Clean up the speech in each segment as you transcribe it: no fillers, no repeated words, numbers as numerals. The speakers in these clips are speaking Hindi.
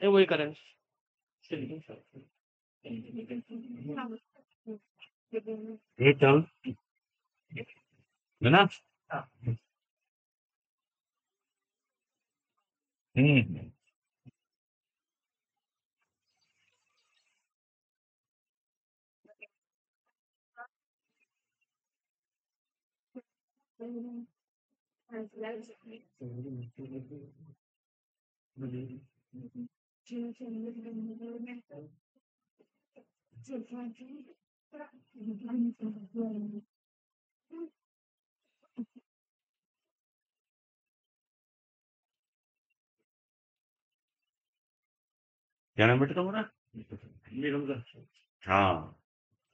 ये वही करें। ये टर्म है ना। हम्म। क्या नाम बेटा तुम्हारा? नीलम का। हाँ,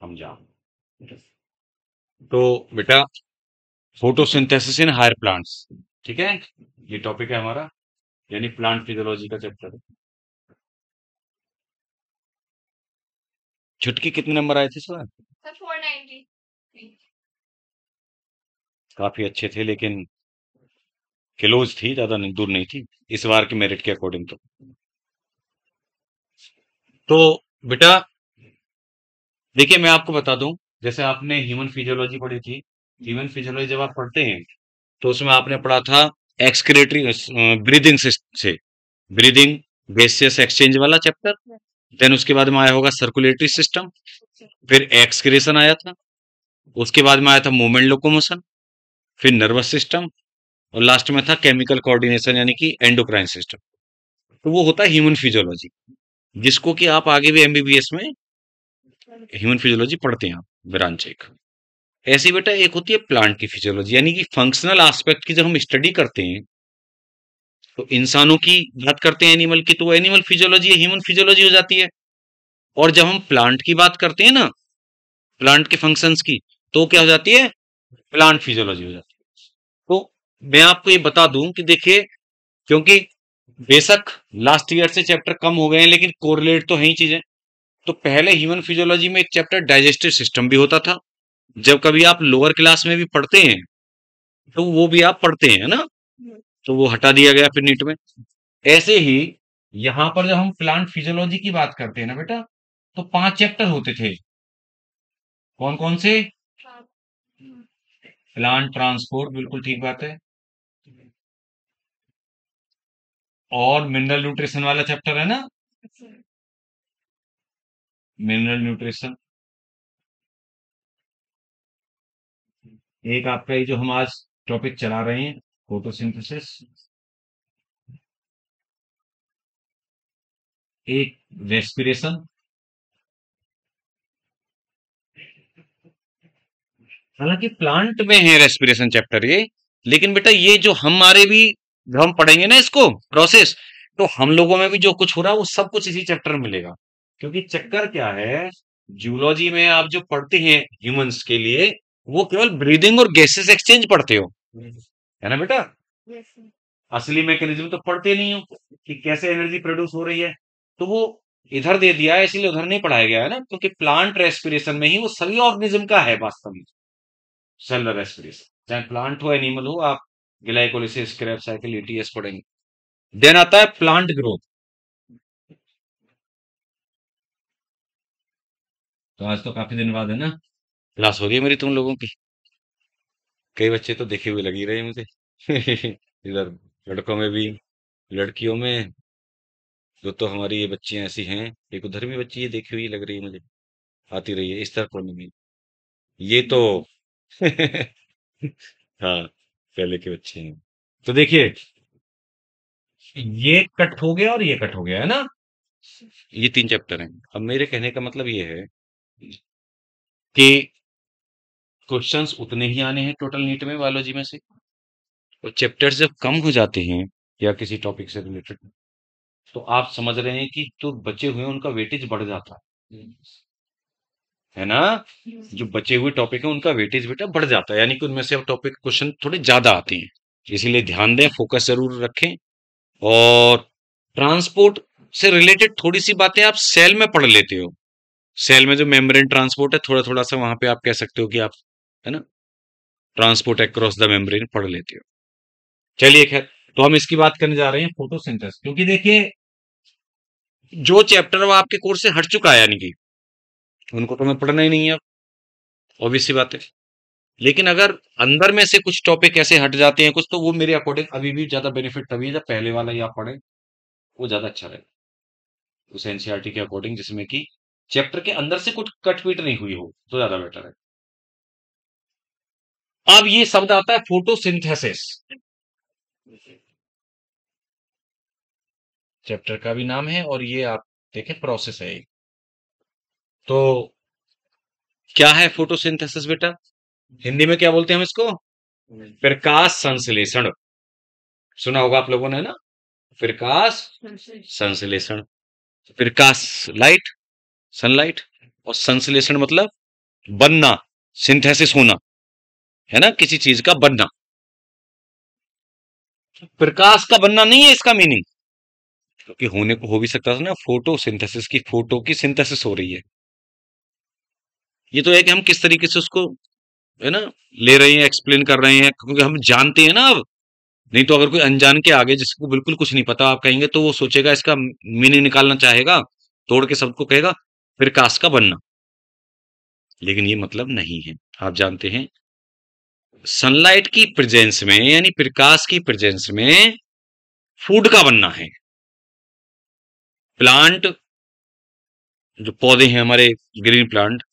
समझा। तो बेटा, फोटोसिंथेसिस इन हायर प्लांट्स, ठीक है, ये टॉपिक है हमारा, यानी प्लांट फिजियोलॉजी का चैप्टर है। छुटकी कितने नंबर आए थे इस बार? सर 490। काफी अच्छे थे, लेकिन क्लोज थी, ज्यादा नहीं, दूर नहीं थी इस बार के मेरिट के अकॉर्डिंग। तो बेटा देखिए, मैं आपको बता दूं, जैसे आपने ह्यूमन फिजियोलॉजी पढ़ी थी। ह्यूमन फिजियोलॉजी जब आप पढ़ते हैं तो उसमें आपने पढ़ा था एक्सक्रेटरी, ब्रीदिंग से ब्रीदिंग, गैसियस एक्सचेंज वाला चैप्टर। देन उसके बाद में आया होगा सर्कुलेटरी सिस्टम, फिर एक्सक्रेशन आया था, उसके बाद में आया था मूवमेंट लोकोमोशन, फिर नर्वस सिस्टम, और लास्ट में था केमिकल कोऑर्डिनेशन यानी कि एंडोक्राइन सिस्टम। तो वो होता है ह्यूमन फिजियोलॉजी, जिसको कि आप आगे भी एमबीबीएस में ह्यूमन फिजियोलॉजी पढ़ते हैं आप, ब्रांच एक। ऐसे बेटा एक होती है प्लांट की फिजियोलॉजी, यानी कि फंक्शनल एस्पेक्ट की जब हम स्टडी करते हैं, तो इंसानों की बात करते हैं एनिमल की, तो वो एनिमल फिजियोलॉजी ह्यूमन फिजियोलॉजी हो जाती है। और जब हम प्लांट की बात करते हैं ना, प्लांट के फंक्शंस की, तो क्या हो जाती है? प्लांट फिजियोलॉजी हो जाती है। तो मैं आपको ये बता दूं कि देखिए, क्योंकि बेशक लास्ट ईयर से चैप्टर कम हो गए हैं, लेकिन कोरिलेट तो है ही चीजें। तो पहले ह्यूमन फिजियोलॉजी में एक चैप्टर डाइजेस्टिव सिस्टम भी होता था। जब कभी आप लोअर क्लास में भी पढ़ते हैं, तो वो भी आप पढ़ते हैं ना, तो वो हटा दिया गया फिर नीट में। ऐसे ही यहां पर जब हम प्लांट फिजियोलॉजी की बात करते हैं ना बेटा, तो 5 चैप्टर होते थे। कौन कौन से? प्लांट ट्रांसपोर्ट, बिल्कुल ठीक बात है। और मिनरल न्यूट्रिशन वाला चैप्टर है ना, मिनरल न्यूट्रिशन। एक आपका ये जो हम आज टॉपिक चला रहे हैं, फोटोसिंथेसिस। एक रेस्पिरेशन। हालांकि प्लांट में है रेस्पिरेशन चैप्टर ये, लेकिन बेटा ये जो हमारे भी, जब हम पढ़ेंगे ना इसको प्रोसेस, तो हम लोगों में भी जो कुछ हो रहा है वो सब कुछ इसी चैप्टर में मिलेगा। क्योंकि चक्कर क्या है, जूलॉजी में आप जो पढ़ते हैं ह्यूमंस के लिए, वो केवल ब्रीदिंग और गैसेस एक्सचेंज पढ़ते हो, है ना बेटा। असली मैकेनिज्म तो पढ़ते नहीं हो कि कैसे एनर्जी प्रोड्यूस हो रही है। तो वो इधर दे दिया है, इसलिए उधर नहीं पढ़ाया गया है ना, क्योंकि प्लांट रेस्पिरेशन में ही वो सभी ऑर्गेनिज्म का है वास्तव में, सेलुलर रेस्पिरेशन, चाहे प्लांट हो एनिमल हो। आप ग्लाइकोलिसिस, क्रेब साइकिल, ईटीएस पढ़ेंगे। देन आता है प्लांट ग्रोथ। तो आज तो काफी दिन बाद है ना क्लास हो गई मेरी तुम लोगों की। कई बच्चे तो देखे हुए लग ही रहे हैं मुझे। इधर लड़कों में भी, लड़कियों में। तो हमारी ये बच्चियां ऐसी हैं, एक उधर भी बच्ची ये देखी हुई लग रही है मुझे, आती रही है इस तरह पढ़ने में। ये तो हाँ, पहले के बच्चे हैं। तो देखिए, ये कट हो गया और ये कट हो गया है ना, ये 3 चैप्टर हैं। अब मेरे कहने का मतलब ये है कि क्वेश्चंस उतने ही आने हैं टोटल नीट में बायोलॉजी में से, और चैप्टर्स जब कम हो जाते हैं या किसी टॉपिक से रिलेटेड, तो आप समझ रहे हैं कि जो बचे हुए हैं उनका वेटेज बढ़ जाता है ना। जो बचे हुए टॉपिक हैं उनका वेटेज बेटा बढ़ जाता है, यानी कि उनमें से अब टॉपिक क्वेश्चन थोड़े ज्यादा आते हैं। इसीलिए ध्यान दें, फोकस जरूर रखें। और ट्रांसपोर्ट से रिलेटेड थोड़ी सी बातें आप सेल में पढ़ लेते हो। सेल में जो मेम्ब्रेन ट्रांसपोर्ट है, थोड़ा थोड़ा सा वहां पे आप कह सकते हो कि आप, है ना, ट्रांसपोर्ट अक्रॉस द मेम्ब्रेन पढ़ लेते हो। चलिए खैर, तो हम इसकी बात करने जा रहे हैं फोटोसिंथेसिस, क्योंकि देखिए जो चैप्टर वो आपके कोर्स से हट चुका है, यानी कि उनको तो हमें पढ़ना ही नहीं है, ऑब्वियस सी बात है। लेकिन अगर अंदर में से कुछ टॉपिक ऐसे हट जाते हैं कुछ, तो वो मेरे अकॉर्डिंग अभी भी ज्यादा बेनिफिट तभी है जब पहले वाला ही आप पढ़ें, वो ज्यादा अच्छा रहेगा उस एनसीईआरटी के अकॉर्डिंग, जिसमें कि चैप्टर के अंदर से कुछ कटपीट नहीं हुई हो, तो ज्यादा बेटर है। अब ये शब्द आता है फोटोसिंथेसिस, चैप्टर का भी नाम है, और ये आप देखें प्रोसेस है। तो क्या है फोटोसिंथेसिस बेटा? हिंदी में क्या बोलते हैं हम इसको? प्रकाश संश्लेषण। सुना होगा आप लोगों ने ना, प्रकाश संश्लेषण। प्रकाश, लाइट, सनलाइट, और संश्लेषण मतलब बनना, सिंथेसिस होना, है ना, किसी चीज का बनना। प्रकाश का बनना नहीं है इसका मीनिंग, क्योंकि होने को हो भी सकता था ना, फोटोसिंथेसिस की, फोटो की सिंथेसिस हो रही है। ये तो है कि हम किस तरीके से उसको, है ना, ले रहे हैं, एक्सप्लेन कर रहे हैं, क्योंकि हम जानते हैं ना अब। नहीं तो अगर कोई अनजान के आगे जिसको बिल्कुल कुछ नहीं पता आप कहेंगे, तो वो सोचेगा, इसका मीनिंग निकालना चाहेगा, तोड़ के सबको कहेगा प्रकाश का बनना, लेकिन ये मतलब नहीं है। आप जानते हैं, सनलाइट की प्रेजेंस में, यानी प्रकाश की प्रेजेंस में फूड का बनना है। प्लांट, जो पौधे हैं हमारे, ग्रीन प्लांट,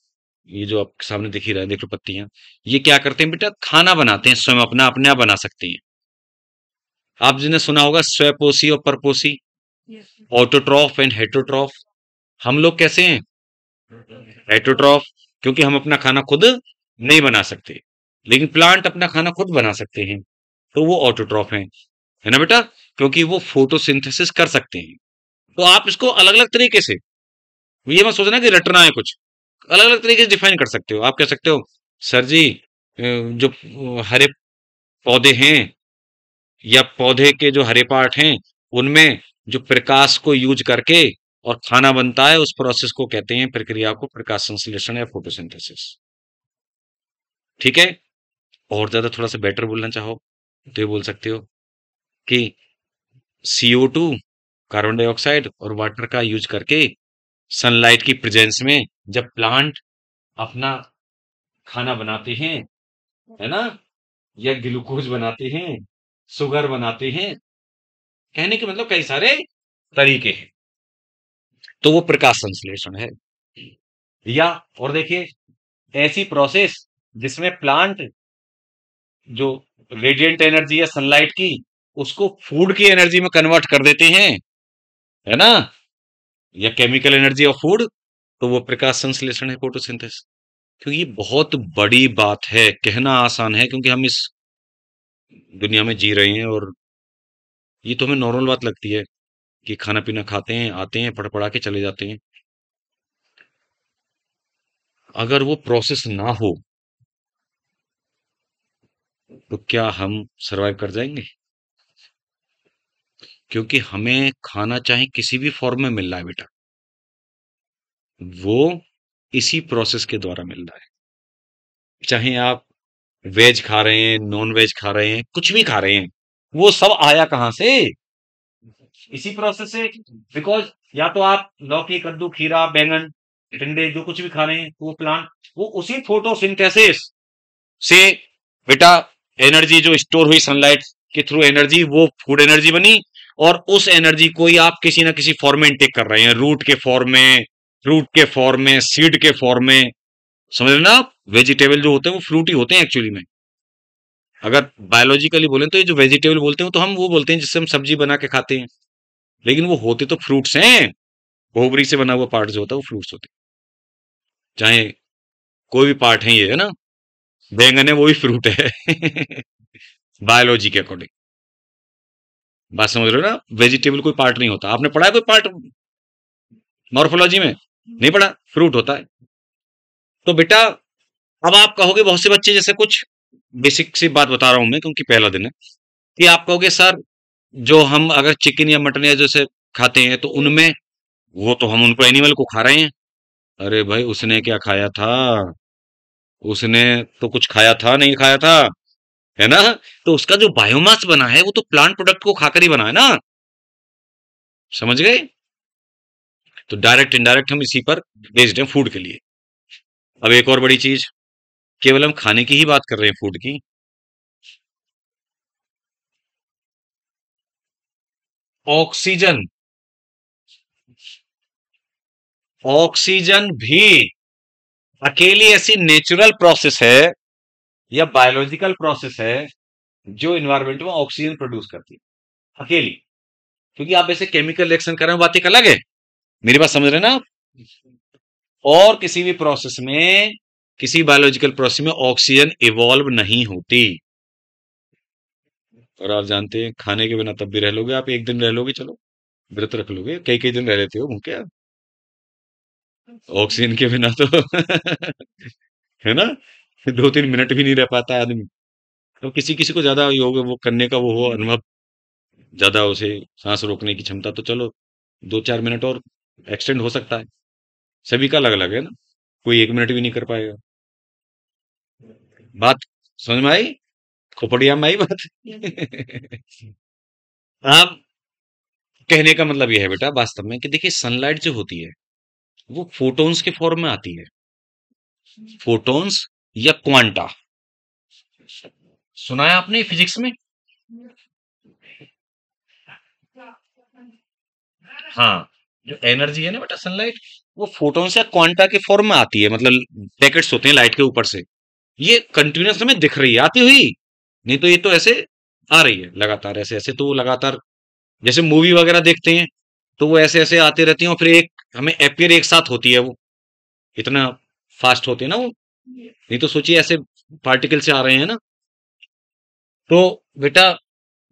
ये जो आपके सामने दिख ही रहा है, देख लो पत्तियां, ये क्या करते हैं बेटा? खाना बनाते हैं स्वयं अपना, अपने आप बना सकते हैं। आप जिन्हें सुना होगा स्वपोषी और परपोषी, ऑटोट्रॉफ एंड हेटरोट्रॉफ। हम लोग कैसे हैं? हेटरोट्रॉफ, क्योंकि हम अपना खाना खुद नहीं बना सकते, लेकिन प्लांट अपना खाना खुद बना सकते हैं, तो वो ऑटोट्रॉफ हैं, है ना बेटा, क्योंकि वो फोटोसिंथेसिस कर सकते हैं। तो आप इसको अलग अलग तरीके से, ये मत सोचना कि रटना है कुछ, अलग अलग तरीके से डिफाइन कर सकते हो। आप कह सकते हो, सर जी जो हरे पौधे हैं, या पौधे के जो हरे पार्ट हैं, उनमें जो प्रकाश को यूज करके और खाना बनता है, उस प्रोसेस को कहते हैं, प्रक्रिया को, प्रकाश संश्लेषण या फोटोसिंथेसिस। ठीक है। और ज्यादा थोड़ा सा बेटर बोलना चाहो तो ये बोल सकते हो कि CO2, कार्बन डाइऑक्साइड और वाटर का यूज करके सनलाइट की प्रेजेंस में जब प्लांट अपना खाना बनाते हैं, है ना, या ग्लूकोज बनाते हैं, शुगर बनाते हैं, कहने के मतलब कई सारे तरीके हैं, तो वो प्रकाश संश्लेषण है। या और देखिए, ऐसी प्रोसेस जिसमें प्लांट जो रेडिएंट एनर्जी है सनलाइट की, उसको फूड की एनर्जी में कन्वर्ट कर देते हैं, है ना, या केमिकल एनर्जी ऑफ फूड, तो वो प्रकाश संश्लेषण है, फोटोसिंथेसिस। क्योंकि ये बहुत बड़ी बात है, कहना आसान है क्योंकि हम इस दुनिया में जी रहे हैं, और ये तो हमें नॉर्मल बात लगती है कि खाना पीना खाते हैं, आते हैं, पढ़ पढ़ा के चले जाते हैं। अगर वो प्रोसेस ना हो तो क्या हम सरवाइव कर जाएंगे? क्योंकि हमें खाना चाहे किसी भी फॉर्म में मिल रहा है बेटा, वो इसी प्रोसेस के द्वारा मिल रहा है। चाहे आप वेज खा रहे हैं, नॉन वेज खा रहे हैं, कुछ भी खा रहे हैं, वो सब आया कहां से? इसी प्रोसेस से। बिकॉज या तो आप लौकी, कद्दू, खीरा, बैंगन, टिंडे, जो कुछ भी खा रहे हैं, तो वो प्लांट, वो उसी फोटोसिंथेसिस से बेटा एनर्जी जो स्टोर हुई सनलाइट के थ्रू, एनर्जी वो फूड एनर्जी बनी, और उस एनर्जी को ही आप किसी ना किसी फॉर्म में इंटेक कर रहे हैं, रूट के फॉर्म में, फ्रूट के फॉर्म में, सीड के फॉर्म में। समझ रहे ना आप? वेजिटेबल जो होते हैं वो फ्रूट ही होते हैं एक्चुअली में। अगर बायोलॉजिकली बोलें तो ये जो वेजिटेबल बोलते हैं तो हम वो बोलते हैं जिससे हम सब्जी बना के खाते हैं, लेकिन वो होते तो फ्रूट्स हैं। ओवरी से बना हुआ पार्ट जो होता है वो फ्रूट्स होते हैं। चाहे कोई भी पार्ट है, ये है ना, बैंगन है वो भी फ्रूट है बायोलॉजी के अकॉर्डिंग। बात समझ रहे हो ना? वेजिटेबल कोई पार्ट नहीं होता। आपने पढ़ा है कोई पार्ट मॉर्फोलॉजी में? नहीं पढ़ा, फ्रूट होता है। तो बेटा अब आप कहोगे, बहुत से बच्चे, जैसे कुछ बेसिक सी बात बता रहा हूं मैं क्योंकि पहला दिन है, कि आप कहोगे सर जो हम अगर चिकन या मटन या जैसे खाते हैं तो उनमें, वो तो हम उनको एनिमल को खा रहे हैं। अरे भाई उसने क्या खाया था? उसने तो कुछ खाया था, नहीं खाया था, है ना? तो उसका जो बायोमास बना है वो तो प्लांट प्रोडक्ट को खाकर ही बना है ना। समझ गए? तो डायरेक्ट इनडायरेक्ट हम इसी पर बेस्ड हैं फूड के लिए। अब एक और बड़ी चीज, केवल हम खाने की ही बात कर रहे हैं फूड की, ऑक्सीजन, ऑक्सीजन भी अकेली ऐसी नेचुरल प्रोसेस है या बायोलॉजिकल प्रोसेस है जो इन्वायरमेंट में ऑक्सीजन प्रोड्यूस करती है अकेली। क्योंकि आप ऐसे केमिकल रिएक्शन कर रहे हो, बात एक अलग है, मेरी बात समझ रहे हैं ना आप? और किसी भी प्रोसेस में, किसी बायोलॉजिकल प्रोसेस में ऑक्सीजन इवॉल्व नहीं होती। और आप जानते हैं खाने के बिना तब भी रह लोगे आप, एक दिन रह लोगे, चलो व्रत रख लोगे, कई कई दिन रह लेते हो भूखे आप, ऑक्सीजन के बिना तो है ना, 2-3 मिनट भी नहीं रह पाता है आदमी। तो किसी किसी को ज्यादा योग वो करने का वो हो अनुभव, ज्यादा उसे सांस रोकने की क्षमता, तो चलो 2-4 मिनट और एक्सटेंड हो सकता है। सभी का अलग अलग है ना, कोई 1 मिनट भी नहीं कर पाएगा। बात समझ में आई? खोपड़िया में आई बात? आप, कहने का मतलब यह है बेटा वास्तव में कि देखिए सनलाइट जो होती है वो फोटॉन्स के फॉर्म में आती है, फोटॉन्स या क्वांटा। सुना है आपने फिजिक्स में? हाँ, जो एनर्जी है ना बेटा सनलाइट, वो फोटॉन्स या क्वांटा के फॉर्म में आती है, मतलब पैकेट्स होते हैं लाइट के ऊपर से। ये कंटिन्यूअस हमें दिख रही है आती हुई, नहीं तो ये तो ऐसे आ रही है लगातार, ऐसे ऐसे, तो वो लगातार जैसे मूवी वगैरह देखते हैं तो वो ऐसे ऐसे आते रहती हैं और फिर एक हमें अपीयर एक साथ होती है वो, इतना फास्ट होते हैं ना वो, नहीं तो सोचिए ऐसे पार्टिकल से आ रहे हैं ना। तो बेटा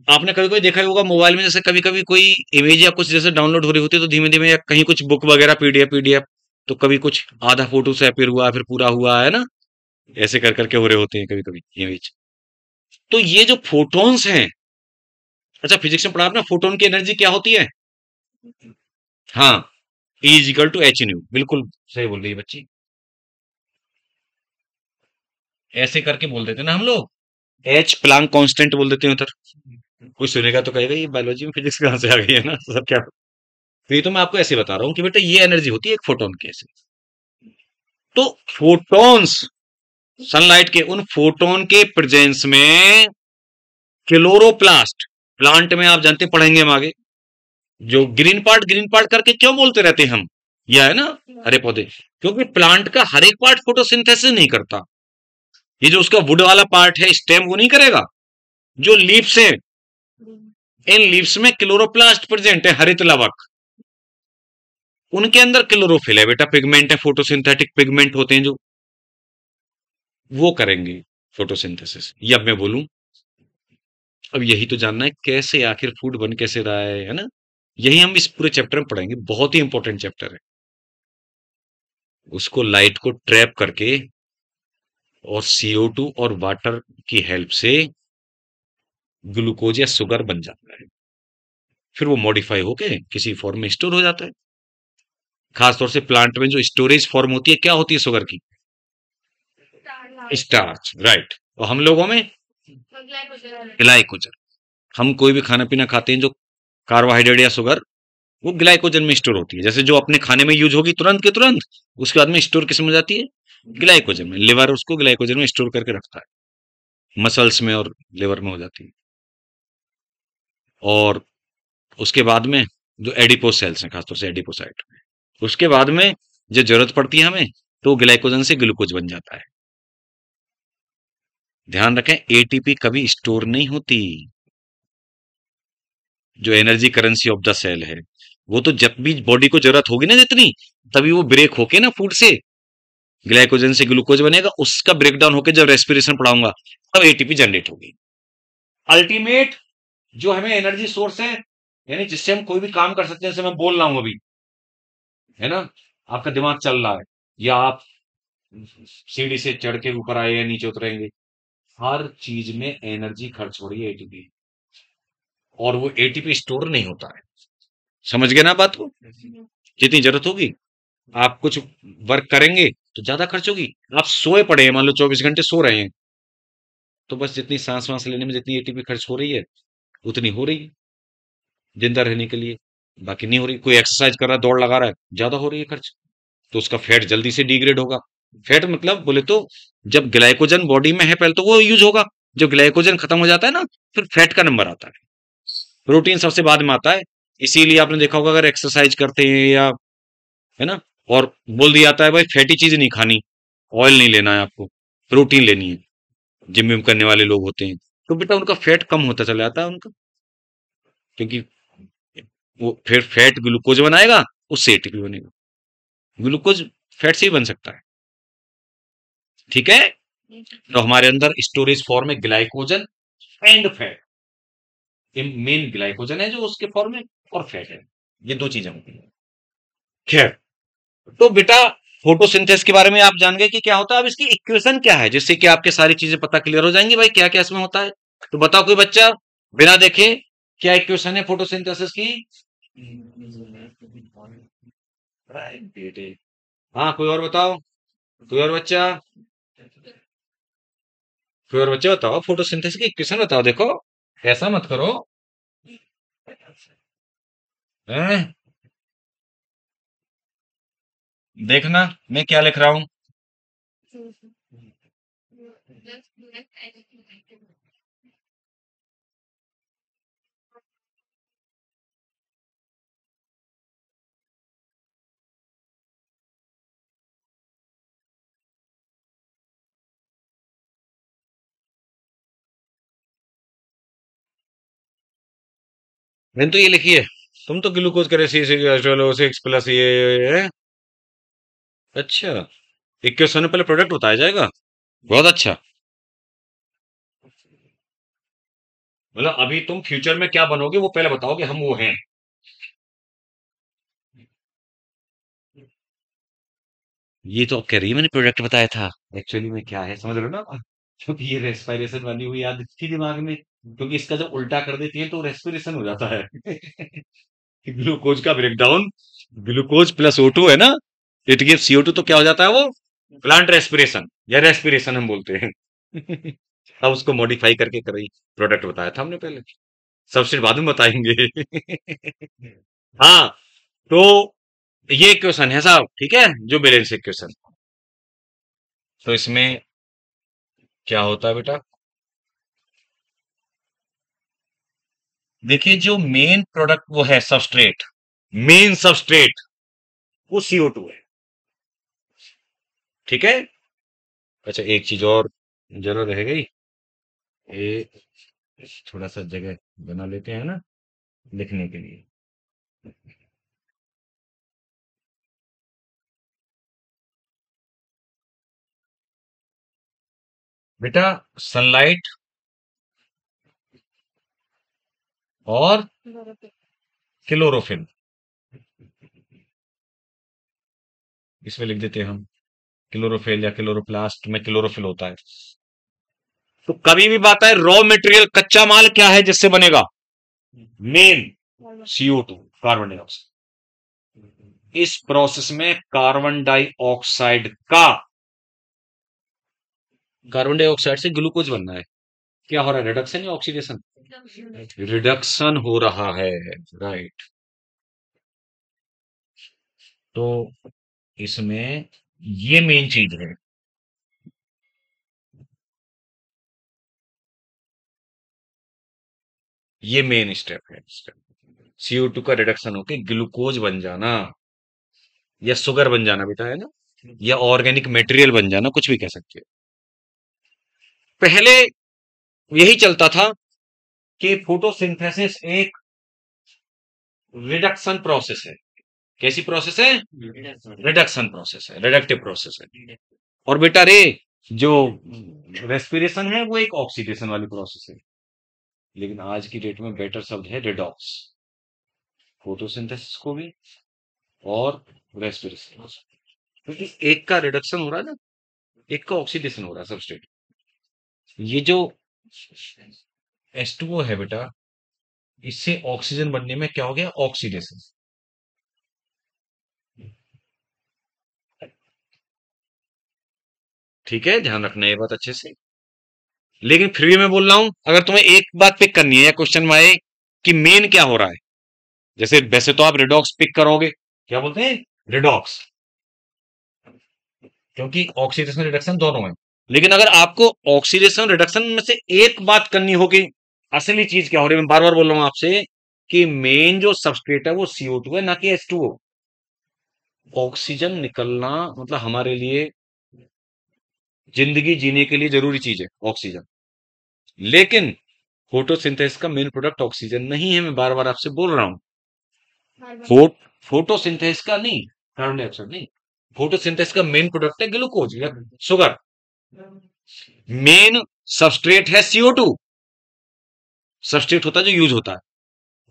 आपने कभी कोई देखा ही होगा मोबाइल में, जैसे कभी कभी कोई इमेज या कुछ जैसे डाउनलोड हो रही होती है तो धीमे धीमे, या कहीं कुछ बुक वगैरह पीडीएफ पीडीएफ, तो कभी कुछ आधा फोटो से अपीयर हुआ फिर पूरा हुआ है ना, ऐसे कर करके हो रहे होते हैं कभी कभी इमेज। तो ये जो फोटॉन्स हैं, अच्छा फिजिक्स में पढ़ा आपने फोटोन की एनर्जी क्या होती है? हाँ, E is equal to h nu, बिल्कुल सही बोल रही है बच्ची, ऐसे करके बोल देते हैं ना हम लोग, एच प्लांक कांस्टेंट बोल देते हैं उधर। कोई सुनेगा तो कहेगा ये बायोलॉजी में फिजिक्स कहाँ से आ गई है ना सर क्या। तो ये तो मैं आपको ऐसे बता रहा हूँ कि बेटा ये एनर्जी होती है एक फोटोन की ऐसे। तो फोटॉन्स, सनलाइट के उन फोटोन के प्रेजेंस में क्लोरोप्लास्ट, प्लांट में आप जानते पढ़ेंगे हम आगे, जो ग्रीन पार्ट करके क्यों बोलते रहते हैं हम, यह है ना हरे पौधे, क्योंकि प्लांट का हर एक पार्ट फोटोसिंथेसिस नहीं करता। ये जो उसका वुड वाला पार्ट है स्टेम वो नहीं करेगा, जो लीव्स है, इन लीव्स में क्लोरोप्लास्ट प्रेजेंट है, हरित लवक, उनके अंदर क्लोरोफिल है बेटा, पिगमेंट है, फोटोसिंथेटिक पिगमेंट होते हैं जो, वो करेंगे फोटोसिंथेसिस। ये अब मैं बोलूं, अब यही तो जानना है कैसे आखिर फूड बन कैसे रहा है ना, यही हम इस पूरे चैप्टर में पढ़ेंगे, बहुत ही इंपॉर्टेंट चैप्टर है। उसको लाइट को ट्रैप करके और CO2 और वाटर की हेल्प से ग्लूकोज या शुगर बन जाता है, फिर वो मॉडिफाई होके किसी फॉर्म में स्टोर हो जाता है। खासतौर से प्लांट में जो स्टोरेज फॉर्म होती है क्या होती है शुगर की? Starch, right. और हम लोगों में ग्लाइकोजन। हम कोई भी खाना पीना खाते हैं जो कार्बोहाइड्रेट या शुगर, वो ग्लाइकोजन में स्टोर होती है, जैसे जो अपने खाने में यूज होगी तुरंत के तुरंत, उसके बाद में स्टोर किस में जाती है? ग्लाइकोजन में। लिवर उसको ग्लाइकोजन में स्टोर करके रखता है, मसल्स में और लिवर में हो जाती है। और उसके बाद में जो एडिपोज सेल्स हैं, खासतौर से एडिपोसाइट, उसके बाद में जो जरूरत पड़ती है हमें, तो ग्लाइकोजन से ग्लूकोज बन जाता है। ध्यान रखें एटीपी कभी स्टोर नहीं होती, जो energy currency of the cell है, वो तो जब भी बॉडी को जरूरत होगी ना जितनी, तभी वो ब्रेक होके ना फूड से ग्लाइकोजन से ग्लूकोज बनेगा, उसका ब्रेकडाउन होकर जब रेस्पिरेशन पढ़ाऊंगा तब एटीपी जनरेट होगी। अल्टीमेट जो हमें एनर्जी सोर्स है, यानी जिससे हम कोई भी काम कर सकते हैं, जैसे मैं बोल रहा हूं अभी, है ना, आपका दिमाग चल रहा है, या आप सीढ़ी से चढ़ के ऊपर आए या नीचे उतरेंगे, हर चीज में एनर्जी खर्च हो रही है एटीपी, और वो एटीपी स्टोर नहीं होता है। समझ गए ना बात को? जितनी जरूरत होगी आप कुछ वर्क करेंगे तो ज्यादा खर्च होगी। आप सोए पड़े हैं, मान लो 24 घंटे सो रहे हैं, तो बस जितनी सांस वांस लेने में जितनी एटीपी खर्च हो रही है उतनी हो रही है जिंदा रहने के लिए। बाकी नहीं हो रही। कोई एक्सरसाइज कर रहा है, दौड़ लगा रहा है, ज्यादा हो रही है खर्च, तो उसका फैट जल्दी से डिग्रेड होगा। फैट मतलब बोले तो जब ग्लाइकोजन बॉडी में है पहले तो वो यूज होगा, जब ग्लाइकोजन खत्म हो जाता है ना, फिर फैट का नंबर आता है। प्रोटीन सबसे बाद में आता है। इसीलिए आपने देखा होगा अगर एक्सरसाइज करते हैं या, है ना, और बोल दिया जाता है भाई फैटी चीज नहीं खानी, ऑयल नहीं लेना है आपको, प्रोटीन लेनी है, जिम विम करने वाले लोग होते हैं, तो बेटा उनका फैट कम होता चला जाता है उनका, क्योंकि वो फिर फैट ग्लूकोज बनाएगा, उससे एटीपी बनेगा। ग्लूकोज फैट से ही बन सकता है। ठीक है, तो हमारे अंदर स्टोरेज फॉर्म में glycogen and fat, main glycogen है जो उसके फॉर्म में, और फैट है, ये दो चीजें होती हैं। खैर, तो बेटा फोटोसिंथेसिस के बारे में आप जान गए कि क्या होता है। अब इसकी इक्वेशन क्या है, जिससे कि आपके सारी चीजें पता क्लियर हो जाएंगी भाई क्या क्या इसमें होता है। तो बताओ कोई बच्चा बिना देखे क्या इक्वेशन है फोटोसिंथेसिस की। राइट बेटे। हाँ कोई और बताओ, कोई और बच्चा, कोई और बच्चा बताओ फोटोसिंथेसिस की इक्वेशन बताओ। देखो ऐसा मत करो, हैं? देखना मैं क्या लिख रहा हूं। मैंने तो ये लिखी है, तुम तो ग्लूकोज करे C6H12O6 प्लस ये है। अच्छा, इक्वेशन में पहले प्रोडक्ट बताया जाएगा, बहुत अच्छा। मतलब अभी तुम फ्यूचर में क्या बनोगे वो पहले बताओगे, हम वो हैं। ये तो अब कह रही है मैंने प्रोडक्ट बताया था, एक्चुअली में क्या है समझ रहे हो ना। क्योंकि ये रेस्पिरेशन वाली हुई याद थी दिमाग में, क्योंकि इसका जब उल्टा कर देती है तो रेस्पिरेशन हो जाता है। ग्लूकोज का ब्रेकडाउन, ग्लूकोज प्लस O2 है ना, इट गिव्स CO2, तो क्या हो जाता है वो प्लांट रेस्पिरेशन, या रेस्पिरेशन हम बोलते हैं। अब उसको मॉडिफाई करके करी प्रोडक्ट बताया था हमने पहले, सबसे बाद में बताएंगे। हाँ, तो ये क्वेश्चन है साहब, ठीक है, जो बैलेंस इक्वेशन। तो इसमें क्या होता है बेटा, देखिए जो मेन प्रोडक्ट वो है सबस्ट्रेट, मेन सबस्ट्रेट वो CO2 है। ठीक है। अच्छा एक चीज और जरूर रह गई, ये थोड़ा सा जगह बना लेते हैं ना लिखने के लिए। बेटा सनलाइट और क्लोरोफिल, इसमें लिख देते हैं हम क्लोरोफिल, या क्लोरोप्लास्ट में क्लोरोफिल होता है। तो कभी भी बात है रॉ मटेरियल कच्चा माल क्या है जिससे बनेगा, मेन CO2, कार्बन डाइऑक्साइड। इस प्रोसेस में कार्बन डाइऑक्साइड का, कार्बन डाइऑक्साइड से ग्लूकोज बनना है, क्या हो रहा है, रिडक्शन या ऑक्सीडेशन, रिडक्शन हो रहा है। राइट, तो इसमें ये मेन चीज है, ये मेन स्टेप है। CO2 का रिडक्शन होके ग्लूकोज बन जाना, या शुगर बन जाना बेटा, है ना, या ऑर्गेनिक मटेरियल बन जाना, कुछ भी कह सकते हो। पहले यही चलता था कि फोटोसिंथेसिस एक रिडक्शन प्रोसेस है। कैसी प्रोसेस है, रिडक्शन प्रोसेस है, रिडक्टिव प्रोसेस है। और बेटा रे जो रेस्पिरेशन है वो एक ऑक्सीडेशन वाली प्रोसेस है, लेकिन आज की डेट में बेटर शब्द है रिडॉक्स, फोटोसिंथेसिस को भी और रेस्पिरेशन, क्योंकि एक का रिडक्शन हो रहा है ना, एक का ऑक्सीडेशन हो रहा है सबस्ट्रेट। ये जो H2O है बेटा, इससे ऑक्सीजन बनने में क्या हो गया, ऑक्सीडेशन। ठीक है, ध्यान रखना ये बात अच्छे से। लेकिन फिर भी मैं बोल रहा हूं, अगर तुम्हें एक बात पिक करनी है या क्वेश्चन में आए कि मेन क्या हो रहा है, जैसे वैसे तो आप रिडॉक्स पिक करोगे, क्या बोलते हैं, रिडॉक्स, क्योंकि ऑक्सीडेशन रिडक्शन दोनों है। लेकिन अगर आपको ऑक्सीडेशन रिडक्शन में से एक बात करनी होगी, असली चीज क्या हो रही है, मैं बार बार बोल रहा हूं आपसे कि मेन जो सबस्ट्रेट है वो CO2 है, ना कि H2O। ऑक्सीजन निकलना मतलब हमारे लिए, जिंदगी जीने के लिए जरूरी चीज है ऑक्सीजन। लेकिन फोटोसिंथेसिस का मेन प्रोडक्ट ऑक्सीजन नहीं है, मैं बार बार आपसे बोल रहा हूं। फोटोसिंथेसिस का नहीं, कार्बन डाइऑक्साइड नहीं, फोटोसिंथेसिस का मेन प्रोडक्ट है ग्लूकोज या शुगर। मेन सबस्ट्रेट है CO2, सबस्ट्रेट होता है जो यूज होता है,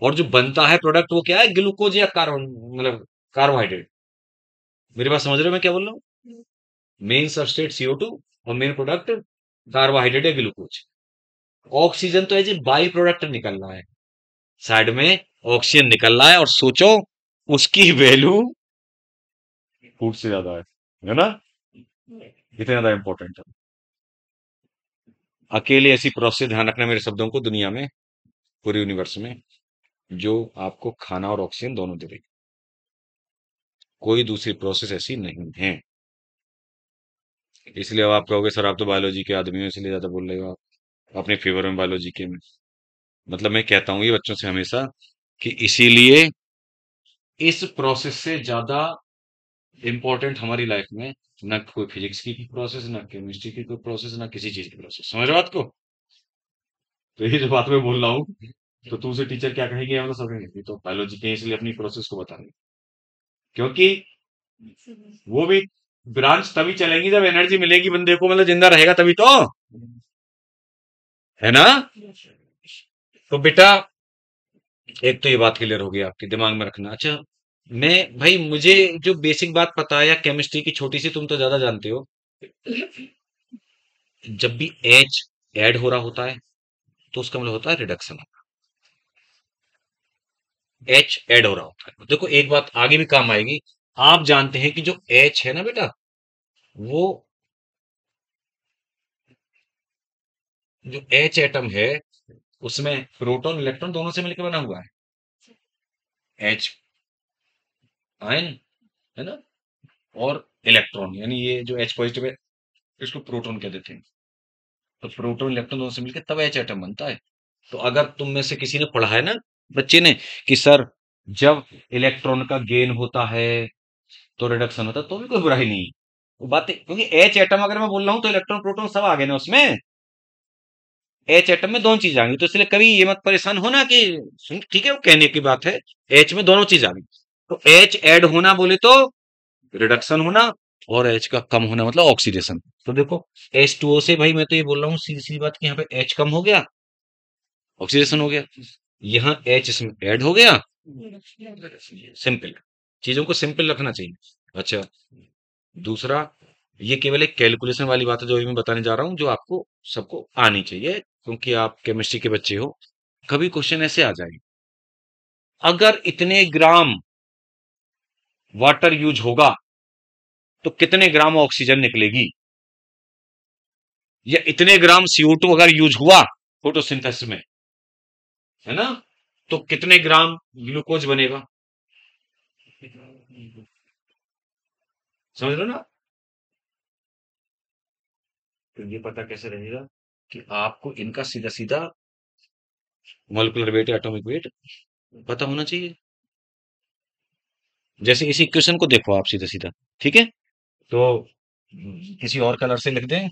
और जो बनता है प्रोडक्ट वो क्या है, ग्लूकोज या कार्बन, मतलब कार्बोहाइड्रेट। मेरी बात समझ रहे हो मैं क्या बोल रहा हूँ? मेन सबस्ट्रेट CO2 और मेन प्रोडक्ट कार्बोहाइड्रेट या ग्लूकोज। ऑक्सीजन तो एज ए बाई प्रोडक्ट निकल रहा है, साइड में ऑक्सीजन निकल रहा है, और सोचो उसकी वैल्यू फूड से ज्यादा है ना, इतना ज्यादा इंपॉर्टेंट है। अकेले ऐसी प्रोसेस, ध्यान रखना मेरे शब्दों को, दुनिया में, पूरे यूनिवर्स में, जो आपको खाना और ऑक्सीजन दोनों दे देगी। कोई दूसरी प्रोसेस ऐसी नहीं है। इसलिए अब आप कहोगे सर आप तो बायोलॉजी के आदमी हो इसलिए ज्यादा बोल रहे हो, आप अपने फेवर में बायोलॉजी के में। मतलब मैं कहता हूँ ये बच्चों से हमेशा कि इसीलिए इस प्रोसेस से ज्यादा इंपॉर्टेंट हमारी लाइफ में ना कोई फिजिक्स की प्रोसेस, ना केमिस्ट्री की कोई प्रोसेस, ना किसी चीज की प्रोसेस। समझ रहे हो बात को? तो ये जो बात मैं बोल रहा हूँ, तो तुमसे टीचर क्या कहेंगे, मतलब समझेंगे तो बायोलॉजी के हैं, इसलिए अपनी प्रोसेस को बताएंगे, क्योंकि वो भी ब्रांच तभी चलेंगी जब एनर्जी मिलेगी बंदे को, मतलब जिंदा रहेगा तभी तो, है ना? तो बेटा एक तो ये बात क्लियर हो गई आपके दिमाग में रखना। अच्छा, मैं भाई मुझे जो बेसिक बात पता है या केमिस्ट्री की छोटी सी, तुम तो ज्यादा जानते हो, जब भी H ऐड हो रहा होता है तो उसका मतलब होता है रिडक्शन। H ऐड हो रहा होता है, देखो एक बात आगे भी काम आएगी। आप जानते हैं कि जो H है ना बेटा, वो जो H एटम है उसमें प्रोटॉन इलेक्ट्रॉन दोनों से मिलकर बना हुआ है। H आयन है ना, और इलेक्ट्रॉन, यानी ये जो H पॉजिटिव है इसको प्रोटॉन कह देते हैं। तो प्रोटॉन इलेक्ट्रॉन दोनों से मिलकर तब H एटम बनता है। तो अगर तुम में से किसी ने पढ़ा है ना, बच्चे ने, कि सर जब इलेक्ट्रॉन का गेन होता है तो रिडक्शन होता है, तो भी कोई बुराई नहीं है वो बात, क्योंकि H एटम अगर मैं बोल रहा हूं तो इलेक्ट्रॉन प्रोटॉन सब आ गए ना उसमें। H एटम में दोनों चीज आ गई, तो इसलिए कभी ये मत परेशान होना कि ठीक है वो कहने की बात है, H में दोनों चीज आ गई। तो H ऐड होना बोले तो रिडक्शन होना, और H का कम होना मतलब ऑक्सीडेशन। तो देखो H2O से, भाई मैं तो ये बोल रहा हूँ सीधी सीधी बात, कि यहाँ पे H कम हो गया, ऑक्सीडेशन हो गया, यहाँ H इसमें ऐड हो गया। सिंपल, चीजों को सिंपल रखना चाहिए। अच्छा, दूसरा, ये केवल एक कैलकुलेशन वाली बात है जो अभी मैं बताने जा रहा हूँ, जो आपको सबको आनी चाहिए, क्योंकि आप केमिस्ट्री के बच्चे हो। कभी क्वेश्चन ऐसे आ जाए, अगर इतने ग्राम वाटर यूज होगा तो कितने ग्राम ऑक्सीजन निकलेगी, या इतने ग्राम CO2 अगर यूज हुआ फोटोसिंथेसिस में, है ना, तो कितने ग्राम ग्लूकोज बनेगा। समझ लो ना? तो ये पता कैसे रहेगा कि आपको इनका सीधा सीधा मॉलिक्यूलर वेट या एटॉमिक वेट पता होना चाहिए। जैसे इसी इक्वेशन को देखो आप सीधा सीधा, ठीक है, तो किसी और कलर से लिख दें।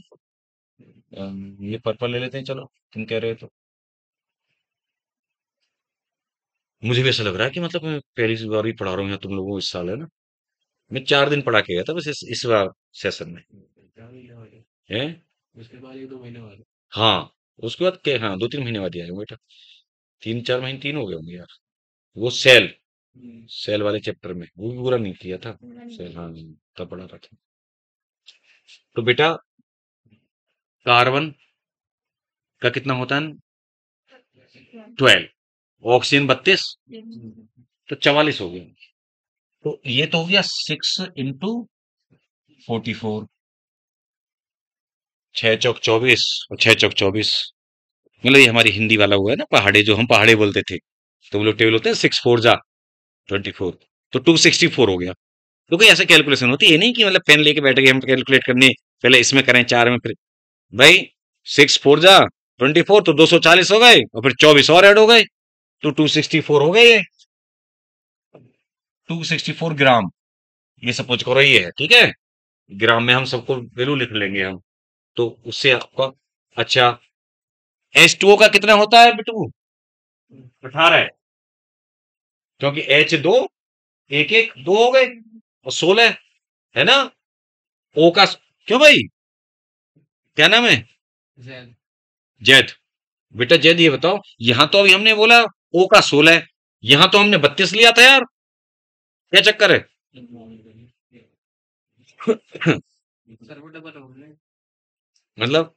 ये पर्पल ले लेते हैं, चलो तुम कह रहे हो तो। मुझे भी ऐसा लग रहा है कि मतलब मैं पहली बार ही पढ़ा रहा हूँ यहाँ तुम लोगों को इस साल, है ना। मैं 4 दिन पढ़ा के गया था बस इस बार सेशन में, है। उसके बाद 1-2 महीने बाद, हाँ, उसके बाद क्या, हाँ 2-3 महीने बाद ही आया हूँ बेटा। 3-4 महीने, 3 हो गए होंगे यार। वो सेल, सेल वाले चैप्टर में वो भी पूरा नहीं किया था। सेल, हाँ, तब पढ़ा था। तो बेटा कार्बन का कितना होता है, 12, ऑक्सीजन 32, तो 44 हो गया। तो ये तो हो गया 6 × 44, 6 चौक 24, और 6 चौक 24, मतलब ये हमारी हिंदी वाला हुआ है ना, पहाड़े, जो हम पहाड़े बोलते थे, तो वो लोग टेबल होते हैं 6 4 जा, 24, तो 264 हो गया। तो कोई ऐसे कैलकुलेशन होती है नहीं कि मतलब पेन लेके बैठ गए हम कैलकुलेट करने, पहले इसमें करें 4 में, फिर भाई 6 4 जा 24, तो 240 हो गए और फिर 24 और ऐड हो गए, तो 264 हो गए ये, 264 ग्राम। ये सपोज करो ये है, ठीक है, ग्राम में हम सबको वैल्यू लिख लेंगे हम, तो उससे आपका, अच्छा H2O का कितना होता है बिटू? 18, क्योंकि H2 एक एक दो हो गए और 16 है ना। O का क्यों भाई, क्या नाम है? जैद। बेटा जैद ये बताओ, यहां तो अभी हमने बोला O का 16, यहां तो हमने 32 लिया था यार, क्या चक्कर है? मतलब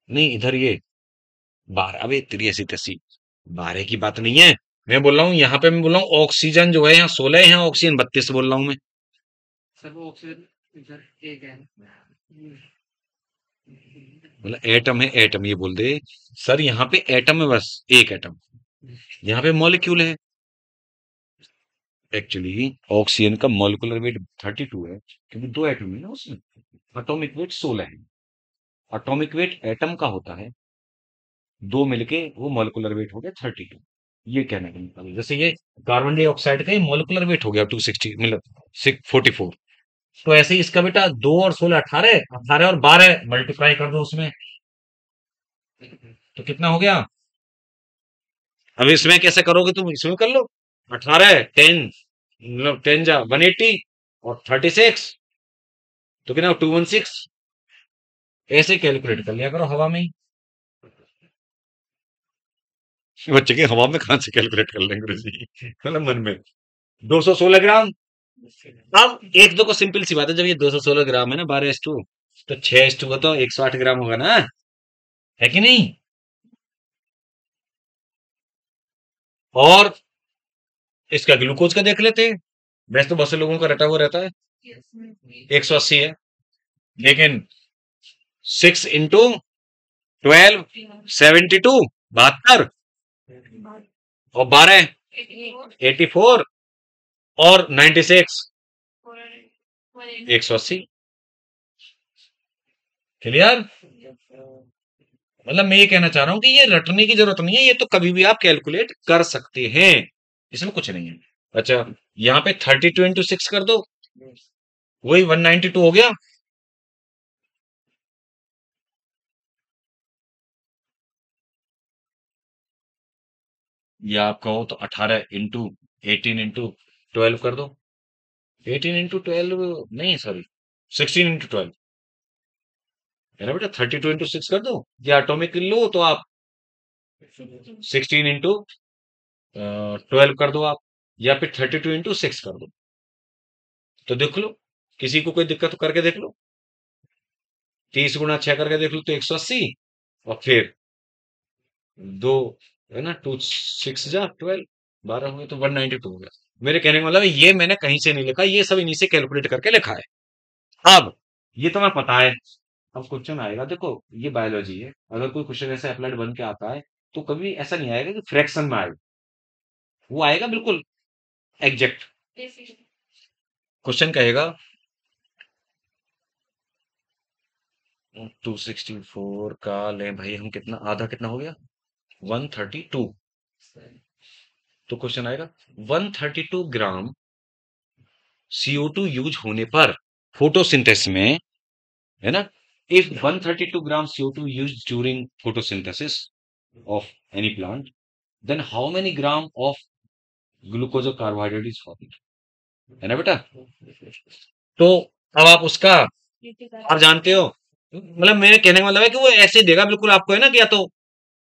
नहीं, इधर ये 12, अबे तेरी ऐसी तैसी 12 की बात नहीं है, मैं बोल रहा हूँ यहाँ पे, मैं बोल रहा हूँ ऑक्सीजन जो है यहाँ 16 है, यहाँ ऑक्सीजन 32 बोल रहा हूँ मैं। मतलब एटम है, एटम ये बोल दे सर, यहाँ पे एटम है, बस एक एटम, यहाँ पे मॉलिक्यूल है। एक्चुअली ऑक्सीजन का मॉलिक्यूलर वेट 32 है, क्योंकि दो एटम है ना उसमें, एटॉमिक वेट 16 है। एटॉमिक वेट एटम का होता है, दो मिलके वो मॉलिक्यूलर वेट हो गया 32। ये कहने का मतलब है। जैसे ये कार्बन डाइऑक्साइड का मॉलिक्यूलर वेट हो गया 260, मतलब 644, तो ऐसे ही इसका बेटा 2 और 16 18, 18 और 12 मल्टीप्लाई कर दो उसमें, तो कितना हो गया? अब इसमें कैसे करोगे तुम, इसमें कर लो, 18 10, मतलब 10 जा 180 और 36, तो कितना 216, ऐसे कैलकुलेट कर लिया करो हवा में ही। बच्चे के हवा में कहां से कैलकुलेट कर लेंगे गुरु जी, मतलब मन में 216 ग्राम। अब एक दो को सिंपल सी बात है, जब ये 216 ग्राम है ना 12:2, तो 6:2 का तो 108 ग्राम होगा ना, है कि नहीं? और इसका ग्लूकोज का देख लेते हैं, वैसे तो बहुत से लोगों का रटा हुआ रहता है 180 है, लेकिन 6 × 12 72, 72, और 12 84, और 96 180। क्लियर? मतलब मैं ये कहना चाह रहा हूं कि ये रटने की जरूरत नहीं है, ये तो कभी भी आप कैलकुलेट कर सकते हैं, इसमें कुछ नहीं है। अच्छा, यहाँ पे 32 × 6 कर दो, वही 192 हो गया। या आप कहो तो 18 इंटू 18 × 12 कर दो, 18 × 12 नहीं, सॉरी 16 × 12 है ना बेटा, 32 × 6 कर दो, या एटॉमिक लो तो आप 16 × 12 कर दो आप, या फिर 32 × 6 कर दो, तो देख लो, किसी को कोई दिक्कत तो करके देख लो, 30 × 6 करके देख लो तो 180, और फिर दो, है ना, 2 6 जा 12, 12 हुए तो 192 हो गया। मेरे कहने का मतलब है, ये मैंने कहीं से नहीं लिखा, ये सब इन्हीं से कैलकुलेट करके लिखा है। अब ये तो मैं पता है, अब क्वेश्चन आएगा, देखो ये बायोलॉजी है, अगर कोई क्वेश्चन ऐसा अप्लाइड बन के आता है, तो कभी ऐसा नहीं आएगा कि फ्रैक्शन में आएगा, वो आएगा बिल्कुल एग्जैक्ट। क्वेश्चन कहेगा 264 का ले भाई हम, कितना आधा कितना हो गया, 132, तो क्वेश्चन आएगा 132 ग्राम CO2 यूज होने पर फोटोसिंथेसिस में, है ना, if 132 gram CO2 use during photosynthesis of any plant, then how many gram of glucose और कार्बोहाइड्रेट इज फॉर्म्ड, है ना बेटा। तो अब आप उसका, आप जानते हो, मतलब मेरे कहने का मतलब है कि वो ऐसे देगा बिल्कुल आपको, है ना, कि या तो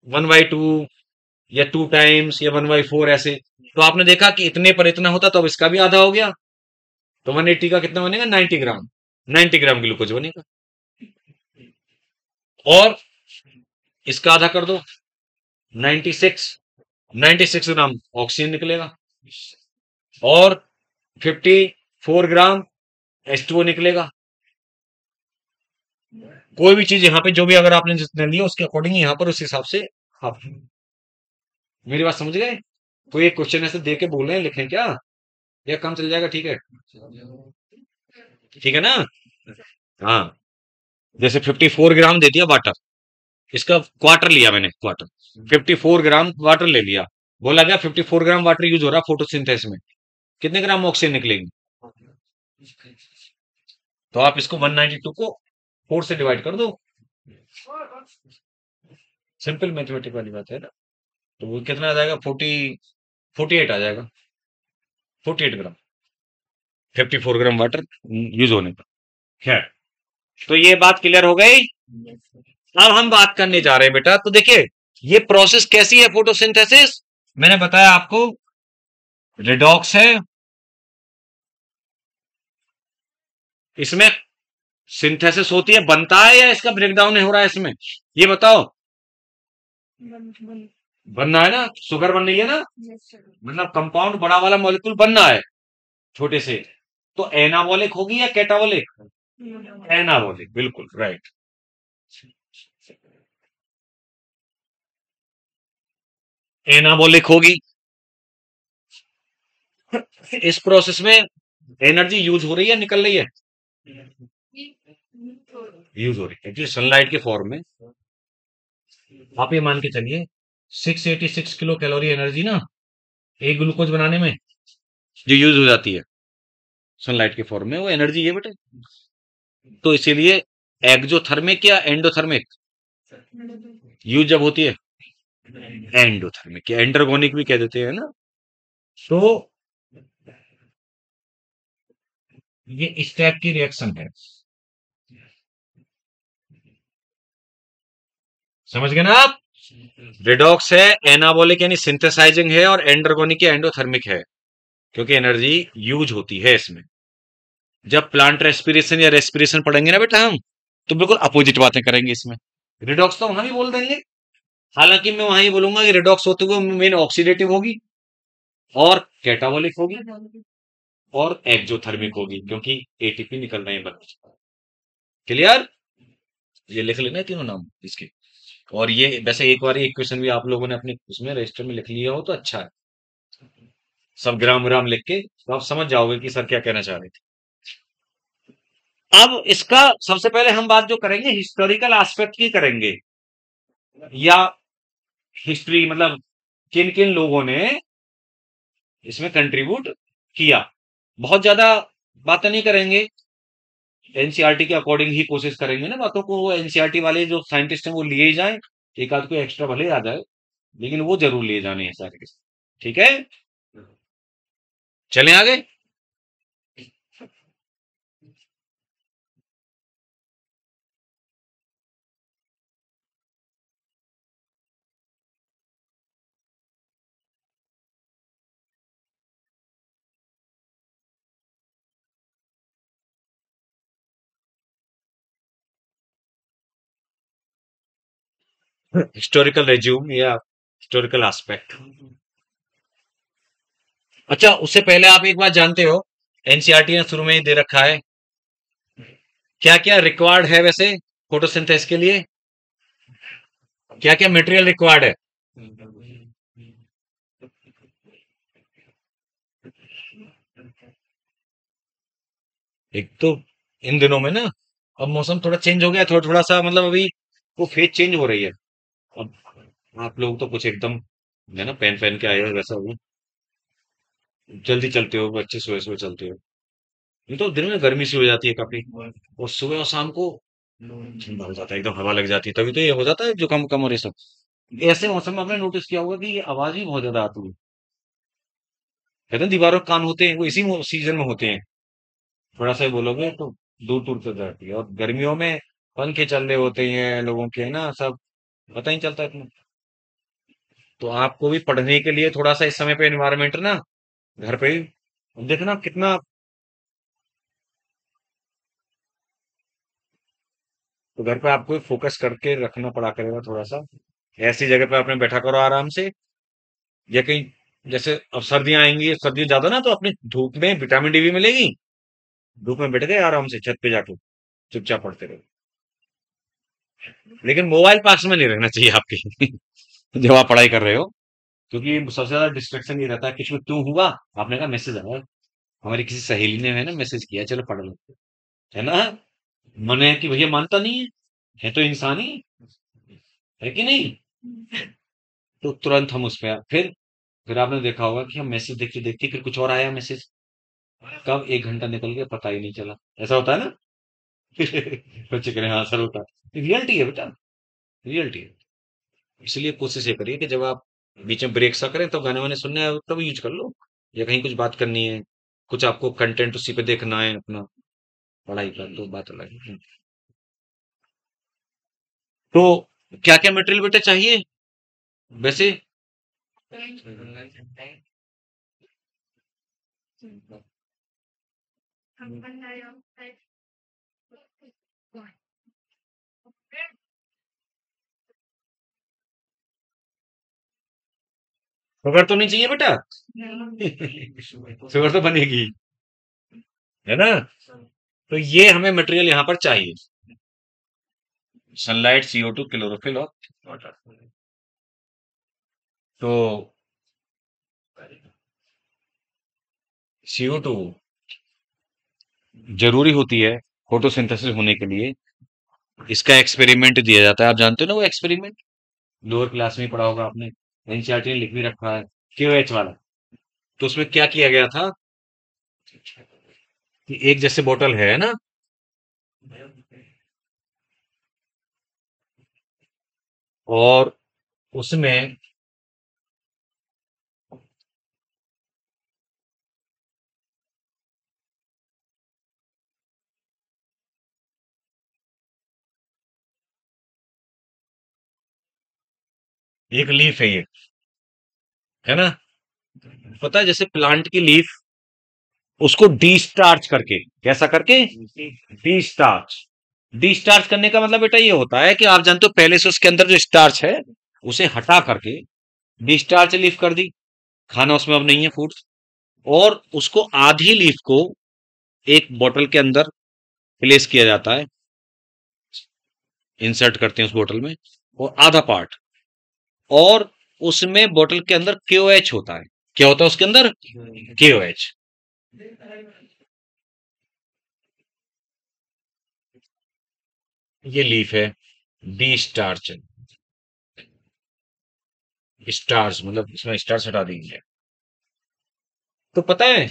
1/2 या 2 टाइम्स या 1/4 ऐसे, तो आपने देखा कि इतने पर इतना होता, तो अब इसका भी आधा हो गया, तो 180 का कितना बनेगा, 90 ग्राम, 90 ग्राम ग्लूकोज बनेगा, और इसका आधा कर दो, 96, 96 ग्राम ऑक्सीजन निकलेगा, और 54 ग्राम H2O निकलेगा। कोई भी चीज यहाँ पे जो भी अगर आपने जितने लिया उसके अकॉर्डिंग यहाँ पर उस हिसाब से, हाँ, मेरी बात समझ गए? कोई एक क्वेश्चन ऐसे दे के बोल रहे हैं, लिखें क्या, या काम चल जाएगा? ठीक है, ठीक है ना? हाँ, जैसे 54 ग्राम दे दिया वाटर, इसका क्वार्टर लिया मैंने, क्वार्टर 54 ग्राम वाटर ले लिया, बोला गया 54 ग्राम वाटर यूज हो रहा फोटोसिंथेसिस में, कितने ग्राम ऑक्सीजन निकलेगी? तो आप इसको 192 को 4 से डिवाइड कर दो, सिंपल मैथमेटिक वाली बात है ना। तो वो कितना आ जाएगा? 48 आ जाएगा, 48 ग्राम, 54 ग्राम वाटर यूज होने पर। खैर, तो ये बात क्लियर हो गई। अब हम बात करने जा रहे हैं बेटा, तो देखिए ये प्रोसेस कैसी है फोटोसिंथेसिस, मैंने बताया आपको, रिडॉक्स है, इसमें सिंथेसिस होती है, बनता है या इसका ब्रेकडाउन हो रहा है इसमें, ये बताओ। बनना है ना, शुगर बन रही है ना, मतलब कंपाउंड बड़ा वाला मॉलिक्यूल बनना है छोटे से, तो एनाबॉलिक होगी या कैटाबॉलिक? एनाबॉलिक, बिल्कुल राइट। एनाबॉलिक होगी, इस प्रोसेस में एनर्जी यूज हो रही है, निकल रही है? यूज हो रही है, एक्चुअली सनलाइट के फॉर्म में। आप ये मान के चलिए 686 किलो कैलोरी एनर्जी ना एक ग्लूकोज बनाने में जो यूज हो जाती है सनलाइट के फॉर्म में, वो एनर्जी है बेटे। तो इसीलिए एक्जोथर्मिक या एंडोथर्मिक यूज जब होती है, एंडोथर्मिक या एंडरगोनिक भी कह देते हैं ना। तो ये इस टाइप की रिएक्शन है, समझ गए ना आप? रिडॉक्स है, एनाबॉलिक यानी सिंथेसाइजिंग है, और एंडरगोनिक या एंडोथर्मिक है, क्योंकि एनर्जी यूज होती है इसमें। जब प्लांट रेस्पिरेशन या रेस्पिरेशन पढ़ेंगे ना बेटा हम, तो बिल्कुल अपोजिट बातें करेंगे इसमें। रिडॉक्स तो वहां भी बोल देंगे, हालांकि मैं वहां ही बोलूंगा कि रिडॉक्स होते हुए मेन ऑक्सीडेटिव होगी, और कैटाबॉलिक होगी, और एक्जोथर्मिक होगी, क्योंकि एटीपी निकल रहे हैं बस। क्लियर? ये लिख लेना तीनों नाम इसके। और ये वैसे एक बार एक क्वेश्चन भी आप लोगों ने अपने उसमें रजिस्टर में लिख लिया हो तो अच्छा है, सब ग्राम ग्राम लिख के, तो आप समझ जाओगे कि सर क्या कहना चाह रहे थे। अब इसका सबसे पहले हम बात जो करेंगे हिस्टोरिकल एस्पेक्ट की करेंगे, या हिस्ट्री मतलब किन किन लोगों ने इसमें कंट्रीब्यूट किया। बहुत ज्यादा बातें नहीं करेंगे, एनसीईआरटी के अकॉर्डिंग ही कोशिश करेंगे ना बातों को, वो एनसीईआरटी वाले जो साइंटिस्ट हैं वो लिए ही जाए, एक आध कोई एक्स्ट्रा भले ही आ जाए, लेकिन वो जरूर लिए जाने हैं सारे के सारे। ठीक है, चलें आगे। हिस्टोरिकल रेज्यूम या हिस्टोरिकल एस्पेक्ट। अच्छा, उससे पहले आप एक बात जानते हो, एनसीईआरटी ने शुरू में ही दे रखा है क्या क्या रिक्वायर्ड है वैसे फोटोसिंथेसिस के लिए, क्या क्या मटेरियल रिक्वायर्ड है। एक तो इन दिनों में ना, अब मौसम थोड़ा चेंज हो गया, थोड़ा थोड़ा सा मतलब अभी वो फेज चेंज हो रही है। अब आप लोग तो कुछ एकदम है ना, पहन पहन के आए हो वैसा, वो जल्दी चलते हो, अच्छे सुबह सुबह चलते हो, नहीं तो दिन में गर्मी सी हो जाती है काफी, और सुबह और शाम को ठंडा हो जाता है, एकदम हवा लग जाती है, तभी तो ये हो जाता है जुकाम कम और ये सब। ऐसे मौसम में आपने नोटिस किया होगा कि ये आवाज भी बहुत ज्यादा आती है, कहते हैं दीवारों के कान होते हैं, वो इसी सीजन में होते हैं, थोड़ा सा ही बोलोगे तो दूर दूर तक जाती है। और गर्मियों में पंखे चल रहे होते हैं लोगों के ना सब, पता ही नहीं चलता इतना। तो आपको भी पढ़ने के लिए थोड़ा सा इस समय पे एनवायरनमेंट ना घर पे ही देखना कितना, तो घर पे आपको फोकस करके रखना पड़ा करेगा थोड़ा सा, ऐसी जगह पे आपने बैठा करो आराम से, या कहीं, जैसे अब सर्दियां आएंगी, सर्दी ज्यादा ना, तो अपने धूप में विटामिन डी भी मिलेगी, धूप में बैठ गए आराम से छत पे जाके चुपचाप पढ़ते रहो, लेकिन मोबाइल पास में नहीं रहना चाहिए आपके जब आप पढ़ाई कर रहे हो, क्योंकि सबसे ज्यादा डिस्ट्रैक्शन ये रहता है कि इसमें क्यों हुआ, आपने कहा मैसेज आया, हमारी किसी सहेली ने है ना मैसेज किया, चलो पढ़ लो, है ना। मन है कि भैया मानता नहीं है तो इंसान ही है कि नहीं। तो तुरंत हम उस पे फिर आपने देखा होगा कि हम मैसेज देखते देखते फिर कुछ और आया मैसेज, कब 1 घंटा निकल गया पता ही नहीं चला, ऐसा होता है ना। बच्चे कह रहे हैं, हाँ सर होता है, रियलिटी है बेटा, रियलिटी है। इसलिए कोशिश ये करिए कि जब आप बीच में ब्रेक सा करें तो गाने वाने सुनने आए तब यूज कर लो, या कहीं कुछ बात करनी है, कुछ आपको कंटेंट उसी पे देखना है अपना, पढ़ाई का तो बात अलग है। तो क्या क्या मटेरियल बेटा चाहिए वैसे। शुगर तो नहीं चाहिए बेटा। शुगर तो बनेगी, है ना। तो ये हमें मटेरियल यहाँ पर चाहिए, सनलाइट, CO2, क्लोरोफिल और वाटर। तो CO2 जरूरी होती है फोटोसिंथेसिस होने के लिए। इसका एक्सपेरिमेंट दिया जाता है, आप जानते हो ना वो एक्सपेरिमेंट, लोअर क्लास में ही पढ़ा होगा आपने, एनसीईआरटी ने लिख भी रखा है, KOH वाला। तो उसमें क्या किया गया था कि एक जैसे बोतल है ना, और उसमें एक लीफ है ये, है ना। पता है जैसे प्लांट की लीफ, उसको डिस्टार्च करके, कैसा करके, डिस्टार्च। डिस्टार्च करने का मतलब बेटा ये होता है कि आप जानते हो पहले से उसके अंदर जो स्टार्च है उसे हटा करके डिस्टार्च लीफ कर दी, खाना उसमें अब नहीं है फूड, और उसको आधी लीफ को एक बोतल के अंदर प्लेस किया जाता है, इंसर्ट करते हैं उस बोतल में, और आधा पार्ट, और उसमें बोतल के अंदर KOH होता है। क्या होता है उसके अंदर, KOH। ये लीफ है, डी स्टार्च, स्टार्च मतलब इसमें स्टार्च हटा देंगे। तो पता है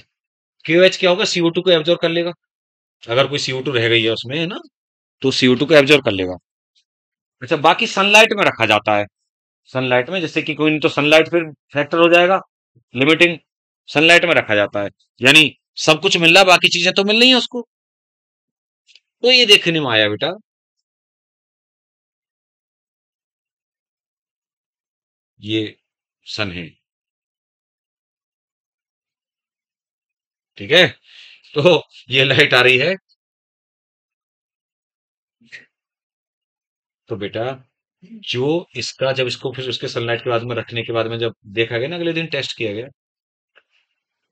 KOH क्या होगा, CO2 को एब्जॉर्ब कर लेगा, अगर कोई CO2 रह गई है उसमें, है ना, तो CO2 को एब्जॉर्ब कर लेगा। अच्छा, बाकी सनलाइट में रखा जाता है, सनलाइट में, जैसे कि कोई नहीं तो सनलाइट फिर फैक्टर हो जाएगा, लिमिटिंग, सनलाइट में रखा जाता है, यानी सब कुछ मिल रहा, बाकी चीजें तो मिल रही है उसको। तो ये देखने में आया बेटा, ये सन है, ठीक है। तो ये लाइट आ रही है, तो बेटा जो इसका, जब इसको फिर उसके सनलाइट के बाद में रखने के बाद में जब देखा गया ना, अगले दिन टेस्ट किया गया,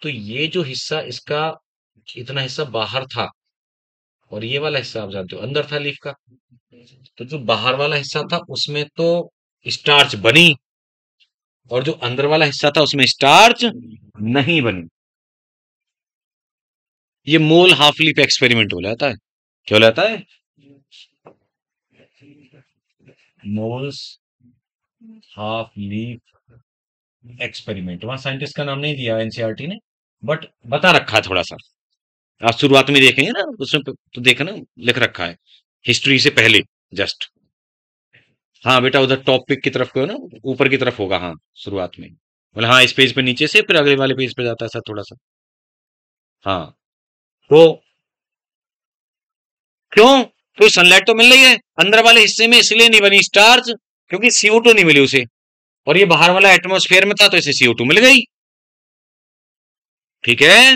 तो ये जो हिस्सा इसका, इतना हिस्सा बाहर था, और ये वाला हिस्सा आप जानते हो अंदर था लीफ का। तो जो बाहर वाला हिस्सा था उसमें तो स्टार्च बनी, और जो अंदर वाला हिस्सा था उसमें स्टार्च नहीं बनी। ये मोल हाफ लीफ एक्सपेरिमेंट हो जाता है, क्या हो जाता है, मोल्स हाफ लीफ एक्सपेरिमेंट। वहां साइंटिस्ट का नाम नहीं दिया एनसीईआरटी ने, बट बता रखा है थोड़ा सा, आप शुरुआत में देखेंगे ना उसमें तो देखा ना, लिख रखा है हिस्ट्री से पहले, जस्ट। हाँ बेटा उधर टॉपिक की तरफ को ना, ऊपर की तरफ होगा, हाँ शुरुआत में, मतलब हाँ इस पेज पे नीचे से फिर अगले वाले पेज पे जाता है सर थोड़ा सा। हाँ, तो क्यों, तो सनलाइट तो मिल रही है अंदर वाले हिस्से में, इसलिए नहीं बनी स्टार्च, क्योंकि CO2 नहीं मिली उसे, और ये बाहर वाला एटमॉस्फेयर में था तो इसे CO2 मिल गई, ठीक है।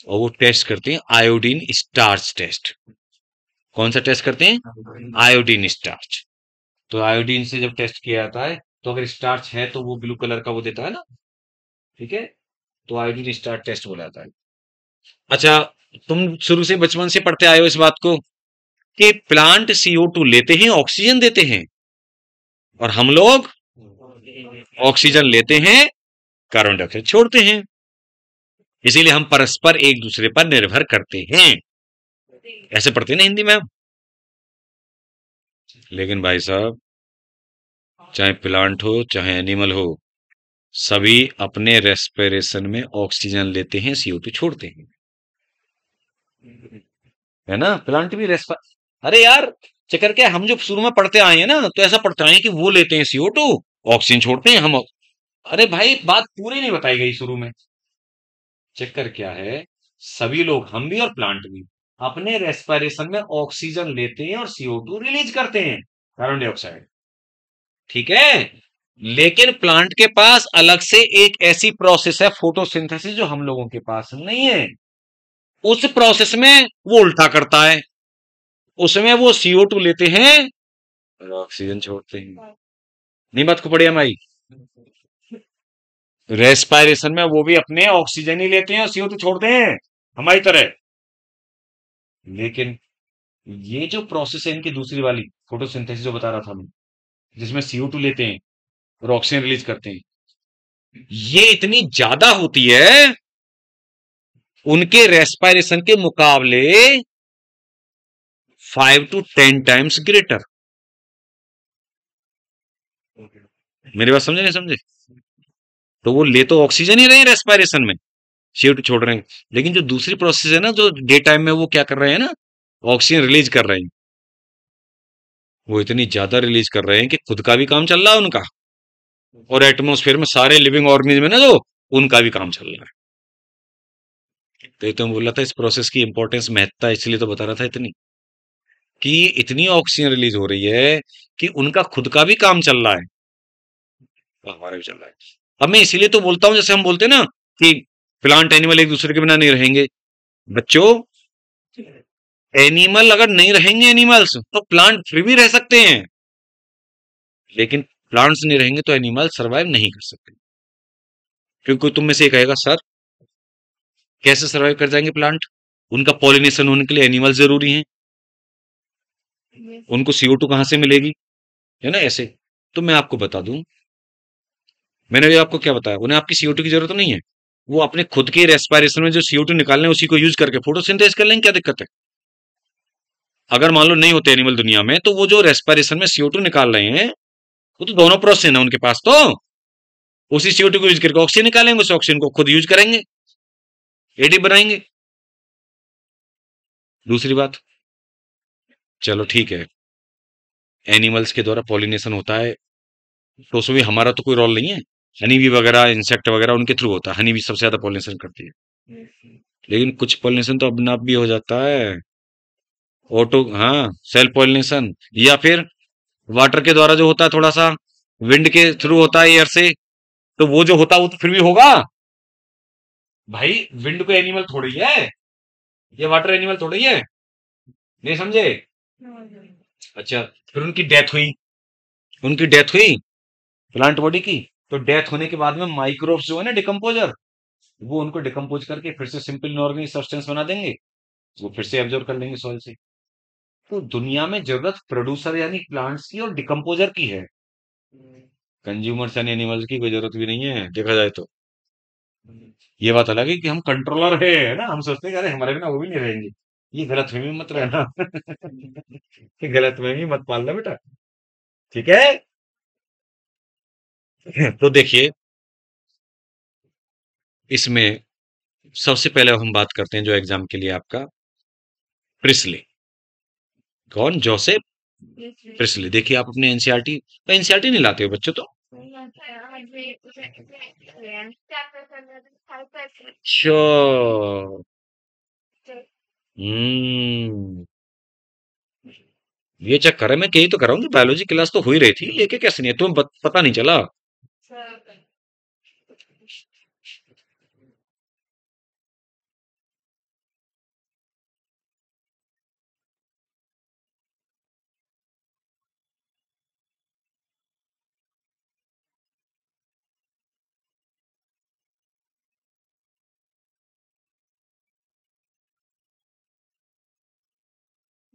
और वो टेस्ट करते हैं आयोडीन स्टार्च टेस्ट। कौन सा टेस्ट करते हैं, आयोडीन स्टार्च। तो आयोडीन से जब टेस्ट किया जाता है, तो अगर स्टार्च है तो वो ब्लू कलर का वो देता है ना, ठीक है। तो आयोडीन स्टार्च टेस्ट बोला जाता है। अच्छा, तुम शुरू से बचपन से पढ़ते आए हो इस बात को कि प्लांट CO2 लेते हैं, ऑक्सीजन देते हैं, और हम लोग ऑक्सीजन लेते हैं, कार्बन डाइऑक्साइड छोड़ते हैं। इसीलिए हम परस्पर एक दूसरे पर निर्भर करते हैं। ऐसे पढ़ते हैं ना हिंदी में हम। लेकिन भाई साहब, चाहे प्लांट हो चाहे एनिमल हो, सभी अपने रेस्पिरेशन में ऑक्सीजन लेते हैं, CO2 छोड़ते हैं। है ना? प्लांट भी रेस्प अरे यार, चक्कर क्या है, हम जो शुरू में पढ़ते आए हैं ना, तो ऐसा पढ़ते आए हैं कि वो लेते हैं CO2, ऑक्सीजन छोड़ते हैं हम। अरे भाई, बात पूरी नहीं बताई गई शुरू में। चक्कर क्या है, सभी लोग, हम भी और प्लांट भी, अपने रेस्पिरेशन में ऑक्सीजन लेते हैं और CO2 रिलीज करते हैं, कार्बन डाइऑक्साइड। ठीक है? लेकिन प्लांट के पास अलग से एक ऐसी प्रोसेस है, फोटोसिंथेसिस, जो हम लोगों के पास नहीं है। उस प्रोसेस में वो उल्टा करता है। उसमें वो CO2 लेते हैं और ऑक्सीजन छोड़ते हैं। नहीं, बात को बढ़िया माई। रेस्पायरेशन में वो भी अपने ऑक्सीजन ही लेते हैं और CO2 छोड़ते हैं, हमारी तरह। लेकिन ये जो प्रोसेस है इनकी दूसरी वाली, फोटोसिंथेसिस जो बता रहा था मैं, जिसमें CO2 लेते हैं और ऑक्सीजन रिलीज करते हैं, ये इतनी ज्यादा होती है उनके रेस्पायरेशन के मुकाबले 5 to 10 टाइम्स ग्रेटर। मेरी बात समझे नहीं समझे? तो वो ले तो ऑक्सीजन ही रहे हैं रेस्पायरेशन में, CO2 छोड़ रहे हैं। लेकिन जो दूसरी प्रोसेस है ना, जो डे टाइम में वो क्या कर रहे हैं ना, ऑक्सीजन रिलीज कर रहे हैं, वो इतनी ज्यादा रिलीज कर रहे हैं कि खुद का भी काम चल रहा है उनका, और एटमोस्फेयर में सारे लिविंग ऑर्गेनिज्म है ना जो, उनका भी काम चल रहा है। तो ये तो मैं बोल रहा था, इस प्रोसेस की इंपॉर्टेंस, महत्ता इसलिए तो बता रहा था इतनी, कि इतनी ऑक्सीजन रिलीज हो रही है कि उनका खुद का भी काम चल रहा है और हमारा भी चल रहा है। अब मैं इसीलिए तो बोलता हूं, जैसे हम बोलते हैं ना कि प्लांट एनिमल एक दूसरे के बिना नहीं रहेंगे। बच्चों, एनिमल अगर नहीं रहेंगे एनिमल्स, तो प्लांट फिर भी रह सकते हैं, लेकिन प्लांट्स नहीं रहेंगे तो एनिमल सरवाइव नहीं कर सकते। क्योंकि तुम में से एक कहेगा, सर कैसे सरवाइव कर जाएंगे प्लांट? उनका पॉलिनेशन होने के लिए एनिमल जरूरी हैं, उनको CO2 कहां से मिलेगी? है ना ऐसे। तो मैं आपको बता दूं, मैंने भी आपको क्या बताया, उन्हें आपकी CO2 की जरूरत नहीं है। वो अपने खुद के रेस्पिरेशन में जो CO2 निकालने, उसी को यूज करके फोटोसिंथेसिस कर लेंगे, क्या दिक्कत है? अगर मान लो नहीं होते एनिमल दुनिया में, तो वो जो रेस्पिरेशन में CO2 निकाल रहे हैं, वो तो दोनों प्रोसेस है उनके पास, तो उसी CO2 को यूज करके ऑक्सीजन निकालेंगे, उस ऑक्सीजन को खुद यूज करेंगे, ATP बनाएंगे। दूसरी बात, चलो ठीक है, एनिमल्स के द्वारा पॉलिनेशन होता है, तो उसमें भी हमारा तो कोई रोल नहीं है। हनी बी वगैरह, इंसेक्ट वगैरह उनके थ्रू होता है, हनी बी सबसे ज्यादा पॉलिनेशन करती है। लेकिन कुछ पॉलिनेशन तो अपने आप भी हो जाता है, ऑटो, हाँ, सेल्फ पॉलिनेशन, या फिर वाटर के द्वारा जो होता है, थोड़ा सा विंड के थ्रू होता है, एयर से। तो वो जो होता है वो तो फिर भी होगा। भाई, विंड को एनिमल थोड़ी है, ये वाटर एनिमल थोड़ी है। नहीं समझे? अच्छा, फिर उनकी डेथ हुई प्लांट बॉडी की। तो डेथ होने के बाद में माइक्रोब्स जो है ना, डिकम्पोजर, वो उनको डिकम्पोज करके फिर से सिंपल इनऑर्गेनिक सब्सटेंस बना देंगे, वो फिर से एब्जॉर्ब कर लेंगे सॉइल से। तो दुनिया में जरूरत प्रोड्यूसर यानी प्लांट्स की और डिकम्पोजर की है, कंज्यूमर्स यानी एनिमल्स की कोई जरूरत भी नहीं है, देखा जाए तो। ये बात अलग है कि हम कंट्रोलर है ना, हम सोचते हैं कि अरे हमारे बिना वो भी नहीं रहेंगे। ये गलतफहमी में मत रहना। ये गलतफहमी मत पालना बेटा, ठीक है? तो देखिए, इसमें सबसे पहले हम बात करते हैं, जो एग्जाम के लिए आपका प्रिस्ली, कौन? Joseph priestly. देखिए, आप अपने एनसीईआरटी, एनसीईआरटी नहीं लाते हो बच्चों तो? श्योर। हम्म, ये चक्कर है, मैं कही तो कर रहा हूँ कि बायोलॉजी क्लास तो हो ही रही थी, लेके कैसे नहीं है तुम्हें, पता नहीं चला?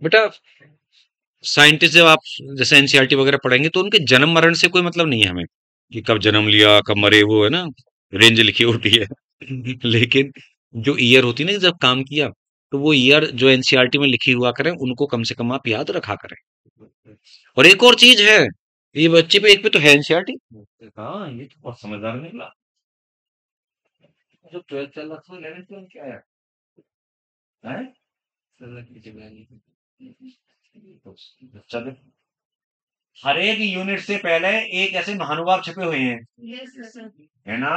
बेटा, साइंटिस्ट जब आप जैसे एनसीईआरटी वगैरह पढ़ेंगे, तो उनके जन्म मरण से कोई मतलब नहीं है हमें। कि कब जन्म लिया कब मरे, वो है ना, रेंज लिखी होती है। लेकिन जो ईयर होती है ना, जब काम किया, तो वो ईयर जो एनसीईआरटी में लिखी हुआ करें, उनको कम से कम आप याद रखा करें। और एक और चीज है, ये बच्चे पे एक पे तो है एनसीईआरटी। हाँ, ये तो बहुत समझदार निकला। जो 12th चल रहा था, 11th ट्वेल्थ क्या है? हैं? चलो, हर एक यूनिट से पहले एक ऐसे महानुभाव छपे हुए हैं, है ना?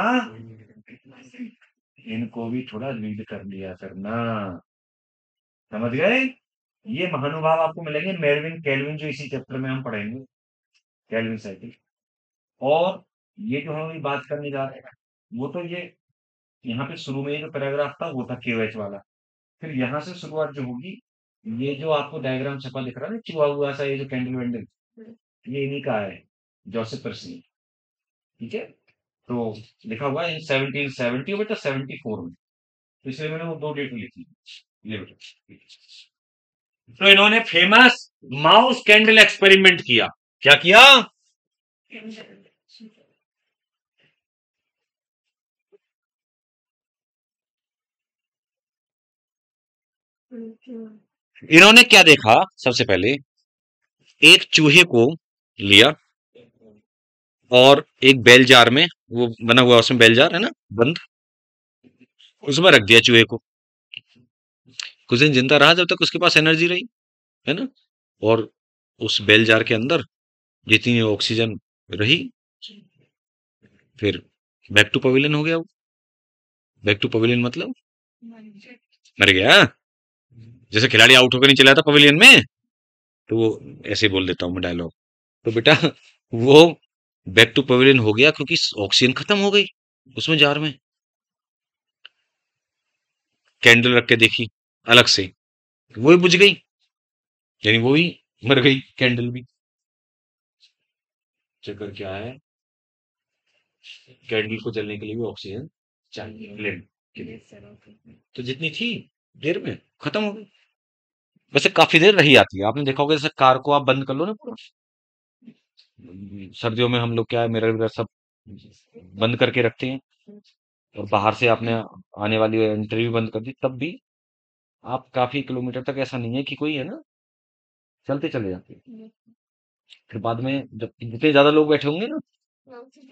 इनको भी थोड़ा रीड कर लिया करना, समझ गए? ये महानुभाव आपको मिलेंगे मेरविन केल्विन, जो इसी चैप्टर में हम पढ़ेंगे, केल्विन साइकिल। और ये जो हम अभी बात करने जा रहे हैं, वो तो ये यहाँ पे शुरू में जो पैराग्राफ था वो था केओएच वाला। फिर यहाँ से शुरुआत जो होगी, ये जो आपको डायग्राम छपा दिख रहा है ना, चुहा हुआ सा, ये जो कैंडल वेंडल, ये इन्हीं का है, जोसेफ पर्सी। ठीक है, तो लिखा हुआ है इन 1770 बेटा 74 में, तो इसलिए मैंने वो दो डेट लिखी। ये बेटा, तो इन्होंने फेमस माउस कैंडल एक्सपेरिमेंट किया। क्या किया? इन्होंने क्या देखा? सबसे पहले एक चूहे को लिया और एक बेल जार में, वो बना हुआ उसमें बेल जार है ना, बंद, उसमें रख दिया चूहे को। कुछ दिन जिंदा रहा, जब तक उसके पास एनर्जी रही, है ना? और उस बेल जार के अंदर जितनी ऑक्सीजन रही, फिर बैक टू पवेलियन हो गया वो। बैक टू पवेलियन मतलब मर गया। जैसे खिलाड़ी आउट होकर नहीं चला था पवेलियन में, तो वो ऐसे बोल देता हूँ मैं डायलॉग। तो बेटा, वो बैक टू पवेलियन हो गया क्योंकि ऑक्सीजन खत्म हो गई उसमें, जार में। कैंडल रख के देखी अलग से, वो भी बुझ गई, यानी वो भी मर गई कैंडल भी। चक्कर क्या है, कैंडल को जलने के लिए भी ऑक्सीजन चाहिए, फ्लेम के लिए। तो जितनी थी देर में खत्म हो गई। वैसे काफी देर रही आती है, आपने देखा होगा, जैसे कार को आप बंद कर लो ना पूरा, सर्दियों में हम लोग क्या है, मिरर विरर सब बंद करके रखते हैं, और बाहर से आपने आने वाली एंट्री भी बंद कर दी, तब भी आप काफी किलोमीटर तक, ऐसा नहीं है कि कोई है ना, चलते चले जाते हैं। फिर बाद में जब जितने ज्यादा लोग बैठे होंगे ना,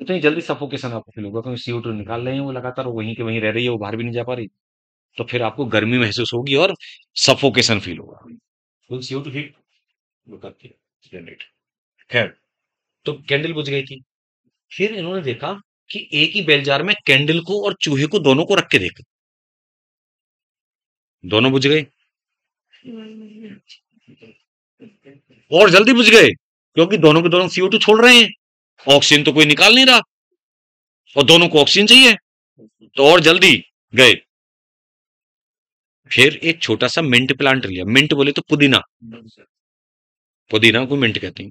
उतनी जल्दी सफोकेशन आपको फील होगा, क्योंकि CO2 निकाल रहे हैं वो लगातार, वहीं के वहीं रह रही है, वो बाहर भी नहीं जा पा रही। तो फिर आपको गर्मी महसूस होगी और सफोकेशन फील होगा। फुल CO2 हीट वो करती है, जनरेट। खैर, तो कैंडल बुझ गई थी। फिर इन्होंने देखा कि एक ही बेल जार में कैंडल को और चूहे को, दोनों को रख के देखा, दोनों बुझ गए, और जल्दी बुझ गए, क्योंकि दोनों के दोनों CO2 छोड़ रहे हैं, ऑक्सीजन तो कोई निकाल नहीं रहा, और दोनों को ऑक्सीजन चाहिए, तो और जल्दी गए। फिर एक छोटा सा मिंट प्लांट लिया, मिंट बोले तो पुदीना, पुदीना को मिंट कहते हैं,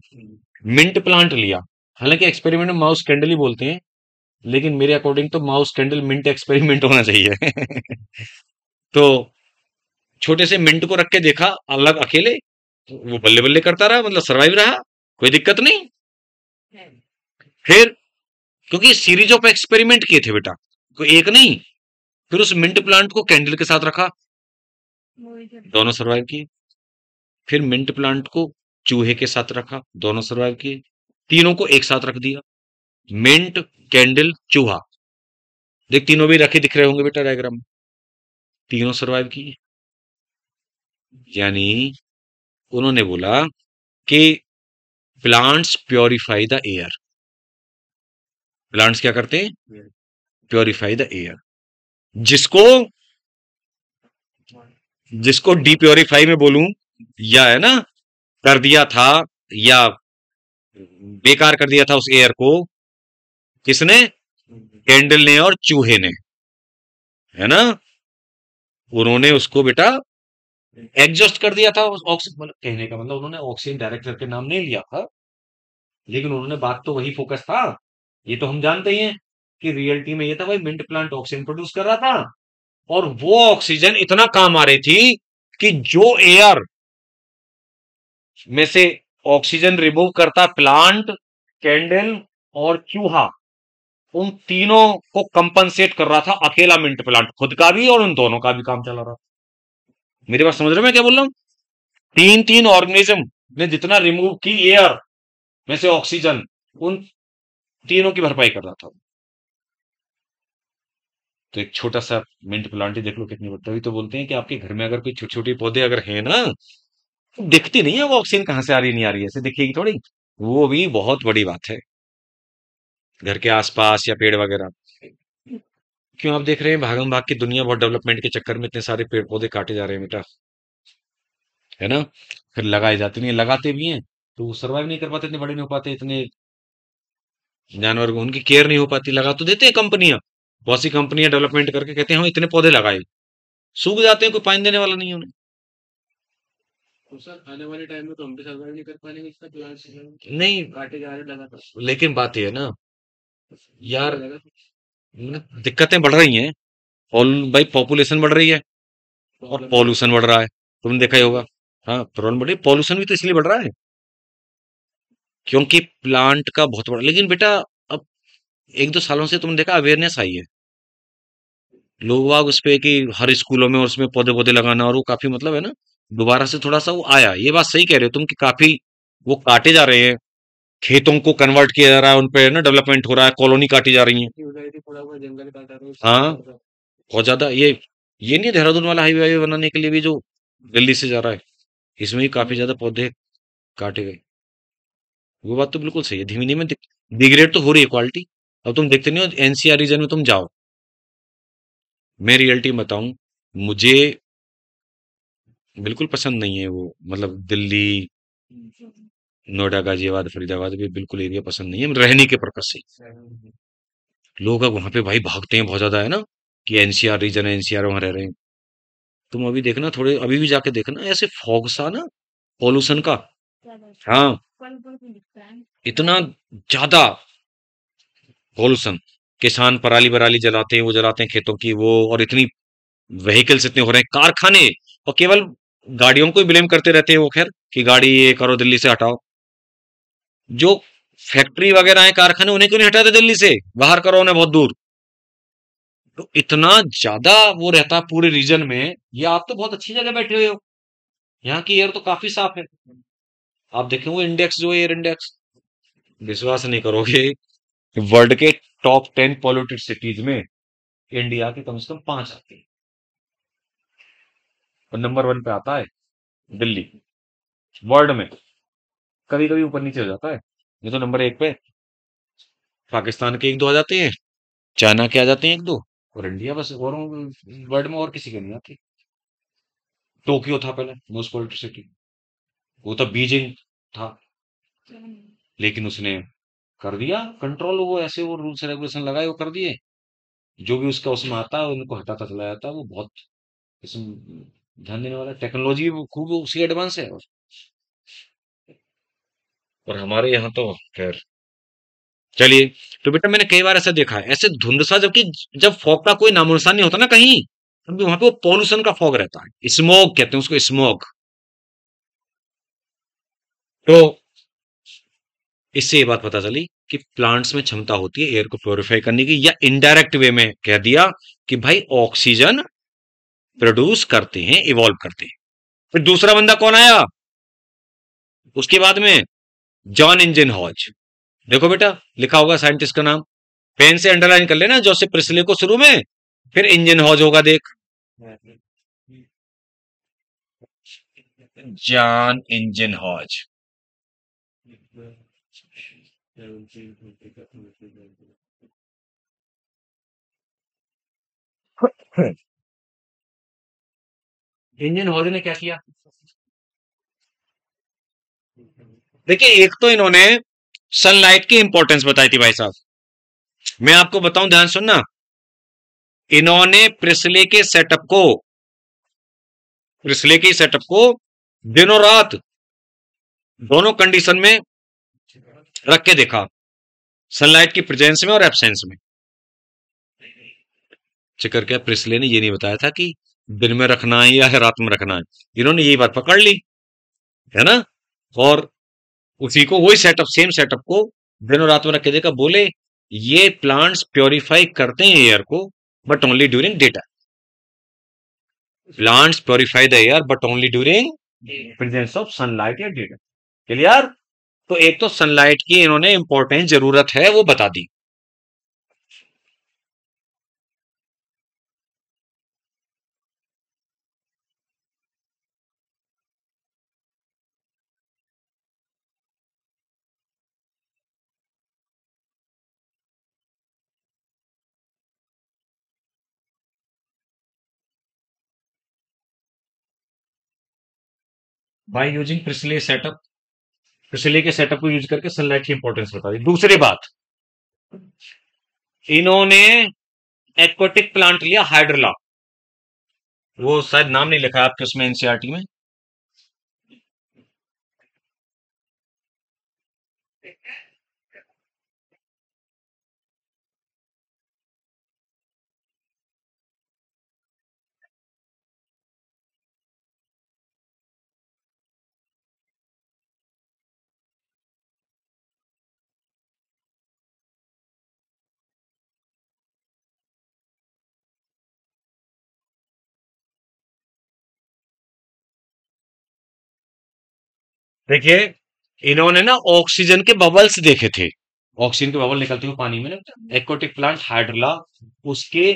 मिंट प्लांट लिया। हालांकि एक्सपेरिमेंट में माउस कैंडल ही बोलते हैं, लेकिन मेरे अकॉर्डिंग तो माउस कैंडल मिंट एक्सपेरिमेंट होना चाहिए। तो छोटे से मिंट को रख के देखा अलग अकेले, वो बल्ले बल्ले करता रहा, मतलब सरवाइव रहा, कोई दिक्कत नहीं। फिर क्योंकि सीरीज ऑफ एक्सपेरिमेंट किए थे बेटा, कोई एक नहीं, फिर उस मिंट प्लांट को कैंडल के साथ रखा, दोनों सरवाइव किए। फिर मिंट प्लांट को चूहे के साथ रखा, दोनों सरवाइव किए। तीनों को एक साथ रख दिया, मिंट, कैंडल, चूहा, देख तीनों भी रखे दिख रहे होंगे बेटा डायग्राम में, तीनों सरवाइव किए। यानी उन्होंने बोला कि plants purify the air. Plants क्या करते हैं? Purify the air. जिसको जिसको डीप्योरीफाई में बोलूं, या है ना, कर दिया था, या बेकार कर दिया था उस एयर को, किसने? कैंडल ने और चूहे ने, है ना? उन्होंने उसको बेटा एग्जॉस्ट कर दिया था उस ऑक्सीजन, मतलब कहने का मतलब उन्होंने ऑक्सीजन डायरेक्ट करके नाम नहीं लिया था, लेकिन उन्होंने बात तो वही फोकस था। ये तो हम जानते ही हैं कि रियलिटी में ये था भाई, मिंट प्लांट ऑक्सीजन प्रोड्यूस कर रहा था, और वो ऑक्सीजन इतना काम आ रही थी कि जो एयर में से ऑक्सीजन रिमूव करता प्लांट, कैंडल और चूहा, उन तीनों को कंपनसेट कर रहा था अकेला मिंट प्लांट, खुद का भी और उन दोनों का भी काम चला रहा। मेरी बात समझ रहे हो मैं क्या बोल रहा हूँ? तीन तीन ऑर्गेनिज्म ने जितना रिमूव की एयर में से ऑक्सीजन, उन तीनों की भरपाई कर रहा था। तो एक छोटा सा मिंट प्लांट ही देख लो कितनी बड़ी। तभी तो बोलते हैं कि आपके घर में अगर कोई छोटे छोटे पौधे अगर है ना, तो दिखती नहीं है वो ऑक्सीजन कहाँ से आ रही नहीं आ रही है, ऐसे दिखेगी थोड़ी। वो भी बहुत बड़ी बात है, घर के आसपास या पेड़ वगैरह। क्यों आप देख रहे हैं भागम भाग की दुनिया, बहुत डेवलपमेंट के चक्कर में इतने सारे पेड़ पौधे काटे जा रहे हैं बेटा, है ना? फिर लगाए जाते नहीं, लगाते भी हैं तो वो सर्वाइव नहीं कर पाते, इतने बड़े नहीं हो पाते, इतने जानवर को उनकी केयर नहीं हो पाती। लगा तो देते हैं कंपनियां, बहुत सी कंपनियां डेवलपमेंट करके कहते हैं हम इतने पौधे लगाए, सूख जाते हैं, कोई पानी देने वाला नहीं है उन्हें। तो सर आने वाले टाइम में तो हम भी सर्वाइव नहीं कर पाएंगे इसका प्लांट नहीं, काटे जा रहे हैं लगातार। लेकिन बात यह है ना क्या यार, लगा दिक्कतें बढ़ रही हैं। भाई पॉपुलेशन बढ़ रही है और प्रॉब्लम भी बढ़ पॉल्यूशन रही बढ़ रहा है, तुमने देखा ही है। होगा। हाँ, प्रॉब्लम बढ़ी, पॉल्यूशन भी तो इसलिए बढ़ रहा है क्योंकि प्लांट का बहुत बड़ा। लेकिन बेटा अब एक दो सालों से तुमने देखा अवेयरनेस आई है, लोग वाग उस पे कि हर स्कूलों में और उसमें पौधे पौधे लगाना, और वो काफी मतलब है ना, दोबारा से थोड़ा सा वो आया। ये बात सही कह रहे हो तुम कि काफी वो काटे जा रहे हैं, खेतों को कन्वर्ट किया जा रहा है, उन पे ना डेवलपमेंट हो रहा है, कॉलोनी काटी जा रही है। खेती हो रही थी, थोड़ा बहुत जंगल काटा रहे हाँ, हैं। बहुत ज्यादा। ये नहीं देहरादून वाला हाईवे वाईवे बनाने के लिए भी जो दिल्ली से जा रहा है, इसमें भी काफी ज्यादा पौधे काटे गए। वो बात तो बिल्कुल सही है, धीमे धीमे डिग्रेड तो हो रही है क्वालिटी। अब तुम देखते नहीं हो, एनसीआर रीजन में तुम जाओ, मैं रियलिटी बताऊं, मुझे बिल्कुल पसंद नहीं है वो, मतलब दिल्ली, नोएडा, गाजियाबाद, फरीदाबाद भी बिल्कुल एरिया पसंद नहीं है रहने के पर्पज से। लोग अब वहां पे भाई भागते हैं बहुत ज्यादा, है ना, कि एनसीआर रीजन है, एनसीआर वहां रह रहे हैं। तुम अभी देखना, थोड़े अभी भी जाके देखना, ऐसे फॉग सा ना, पॉल्यूशन का। हाँ, इतना ज्यादा पॉल्यूशन, किसान पराली बराली जलाते हैं, वो जलाते हैं खेतों की वो, और इतनी व्हीकल्स इतने हो रहे हैं, कारखाने, और केवल गाड़ियों को ही ब्लेम करते रहते हैं वो, खैर कि गाड़ी ये करो दिल्ली से हटाओ। जो फैक्ट्री वगैरह है, कारखाने, उन्हें क्यों नहीं हटाते दिल्ली से, बाहर करो उन्हें बहुत दूर। तो इतना ज्यादा वो रहता है पूरे रीजन में। ये आप तो बहुत अच्छी जगह बैठे हुए हो, यहाँ की एयर तो काफी साफ है। आप देखें वो इंडेक्स जो एयर इंडेक्स, विश्वास नहीं करोगे, वर्ल्ड के टॉप 10 पॉल्यूटेड सिटीज में इंडिया के कम से कम 5 आते हैं, और नंबर 1 पे आता है दिल्ली, वर्ल्ड में। कभी कभी ऊपर नीचे हो जाता है, ये तो नंबर 1 पे। पाकिस्तान के एक दो आ जाते हैं, चाइना के आ जाते हैं एक दो, और इंडिया बस, और वर्ल्ड में और किसी के नहीं आती। टोक्यो था पहले मोस्ट पॉल्यूटेड सिटी, वो तो बीजिंग था, लेकिन उसने कर दिया कंट्रोल, वो ऐसे वो रूल्स रेगुलेशन लगाए, वो कर दिए। जो भी उसका उसमें आता है उनको हटाता चला जाता है, वो बहुत इसमें ध्यान देने वाला। टेक्नोलॉजी भी खूब उसी एडवांस है, और हमारे यहाँ तो खैर। चलिए, तो बेटा मैंने कई बार ऐसा देखा है, ऐसे धुंध सा, जबकि जब फॉग का कोई नामो निशान नहीं होता ना कहीं, तब भी वहां पे वो पॉल्यूशन का फॉग रहता है, स्मोक कहते हैं उसको, स्मोक। तो इससे ये बात पता चली कि प्लांट्स में क्षमता होती है एयर को प्योरीफाई करने की, या इनडायरेक्ट वे में कह दिया कि भाई ऑक्सीजन प्रोड्यूस करते हैं, इवॉल्व करते हैं। फिर दूसरा बंदा कौन आया उसके बाद में? John Ingenhousz. देखो बेटा, लिखा होगा साइंटिस्ट का नाम, पेन से अंडरलाइन कर लेना जोसेफ प्रिस्ले को शुरू में, फिर इंजन हॉज होगा, देख, John Ingenhousz. Ingenhousz ने क्या किया? देखिए, एक तो इन्होंने सनलाइट की इंपॉर्टेंस बताई थी भाई साहब। मैं आपको बताऊं, ध्यान सुनना, इन्होंने प्रिस्ले के सेटअप को दिनों रात दोनों कंडीशन में रख के देखा, सनलाइट की प्रेजेंस में और एब्सेंस में। चक्कर क्या, प्रिस्ले ने ये नहीं बताया था कि दिन में रखना है या रात में रखना है, इन्होंने यही बात पकड़ ली, है ना, और उसी को, वही सेटअप, सेम सेटअप को दिनों रात में रख के देखा। बोले ये प्लांट्स प्योरीफाई करते हैं एयर को, but only during day time. Plants purify the air but only during presence of sunlight या डे टाइम। क्लियर? तो एक तो सनलाइट की इन्होंने इंपॉर्टेंट जरूरत है वो बता दी। बाय यूजिंग प्रिसले सेटअप, प्रिसले के सेटअप को यूज करके सनलाइट की इंपॉर्टेंस बता दी। दूसरी बात, इन्होंने एक्वाटिक प्लांट लिया हाइड्रला, वो शायद नाम नहीं लिखा है आपके उसमें एनसीईआरटी में। देखिए, इन्होंने ना ऑक्सीजन के बबल्स देखे थे, ऑक्सीजन के बबल निकलते हुए पानी में ना, एक्वाटिक प्लांट हाइड्रला, उसके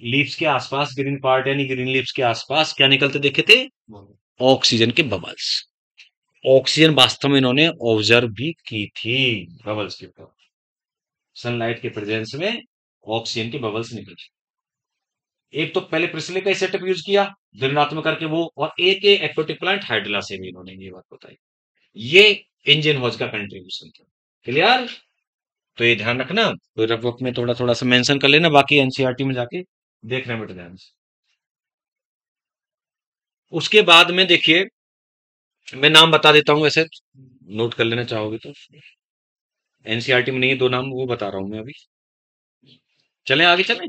लीव्स के आसपास, ग्रीन पार्ट यानी ग्रीन लीव्स के आसपास क्या निकलते देखे थे? ऑक्सीजन के बबल्स। ऑक्सीजन वास्तव में इन्होंने ऑब्जर्व भी की थी बबल्स के ऊपर, सनलाइट के प्रेजेंस में ऑक्सीजन के बबल्स निकले। एक तो पहले प्रिसले का सेटअप यूज किया दिन रात में करके वो, और एक एक्वाटिक प्लांट हाइड्रला से भी इन्होंने ये बात बताई। ये इंजन हॉज का कंट्रीब्यूशन था। क्लियर? तो ये ध्यान रखना, तो रफ वर्क में थोड़ा थोड़ा सा मेंशन कर लेना, बाकी एनसीईआरटी में जाके देखना बेटा ध्यान से। उसके बाद में देखिए, मैं नाम बता देता हूं, वैसे नोट कर लेना चाहोगे तो। एनसीईआरटी में नहीं है, दो नाम वो बता रहा हूं मैं अभी। चलें आगे चलें।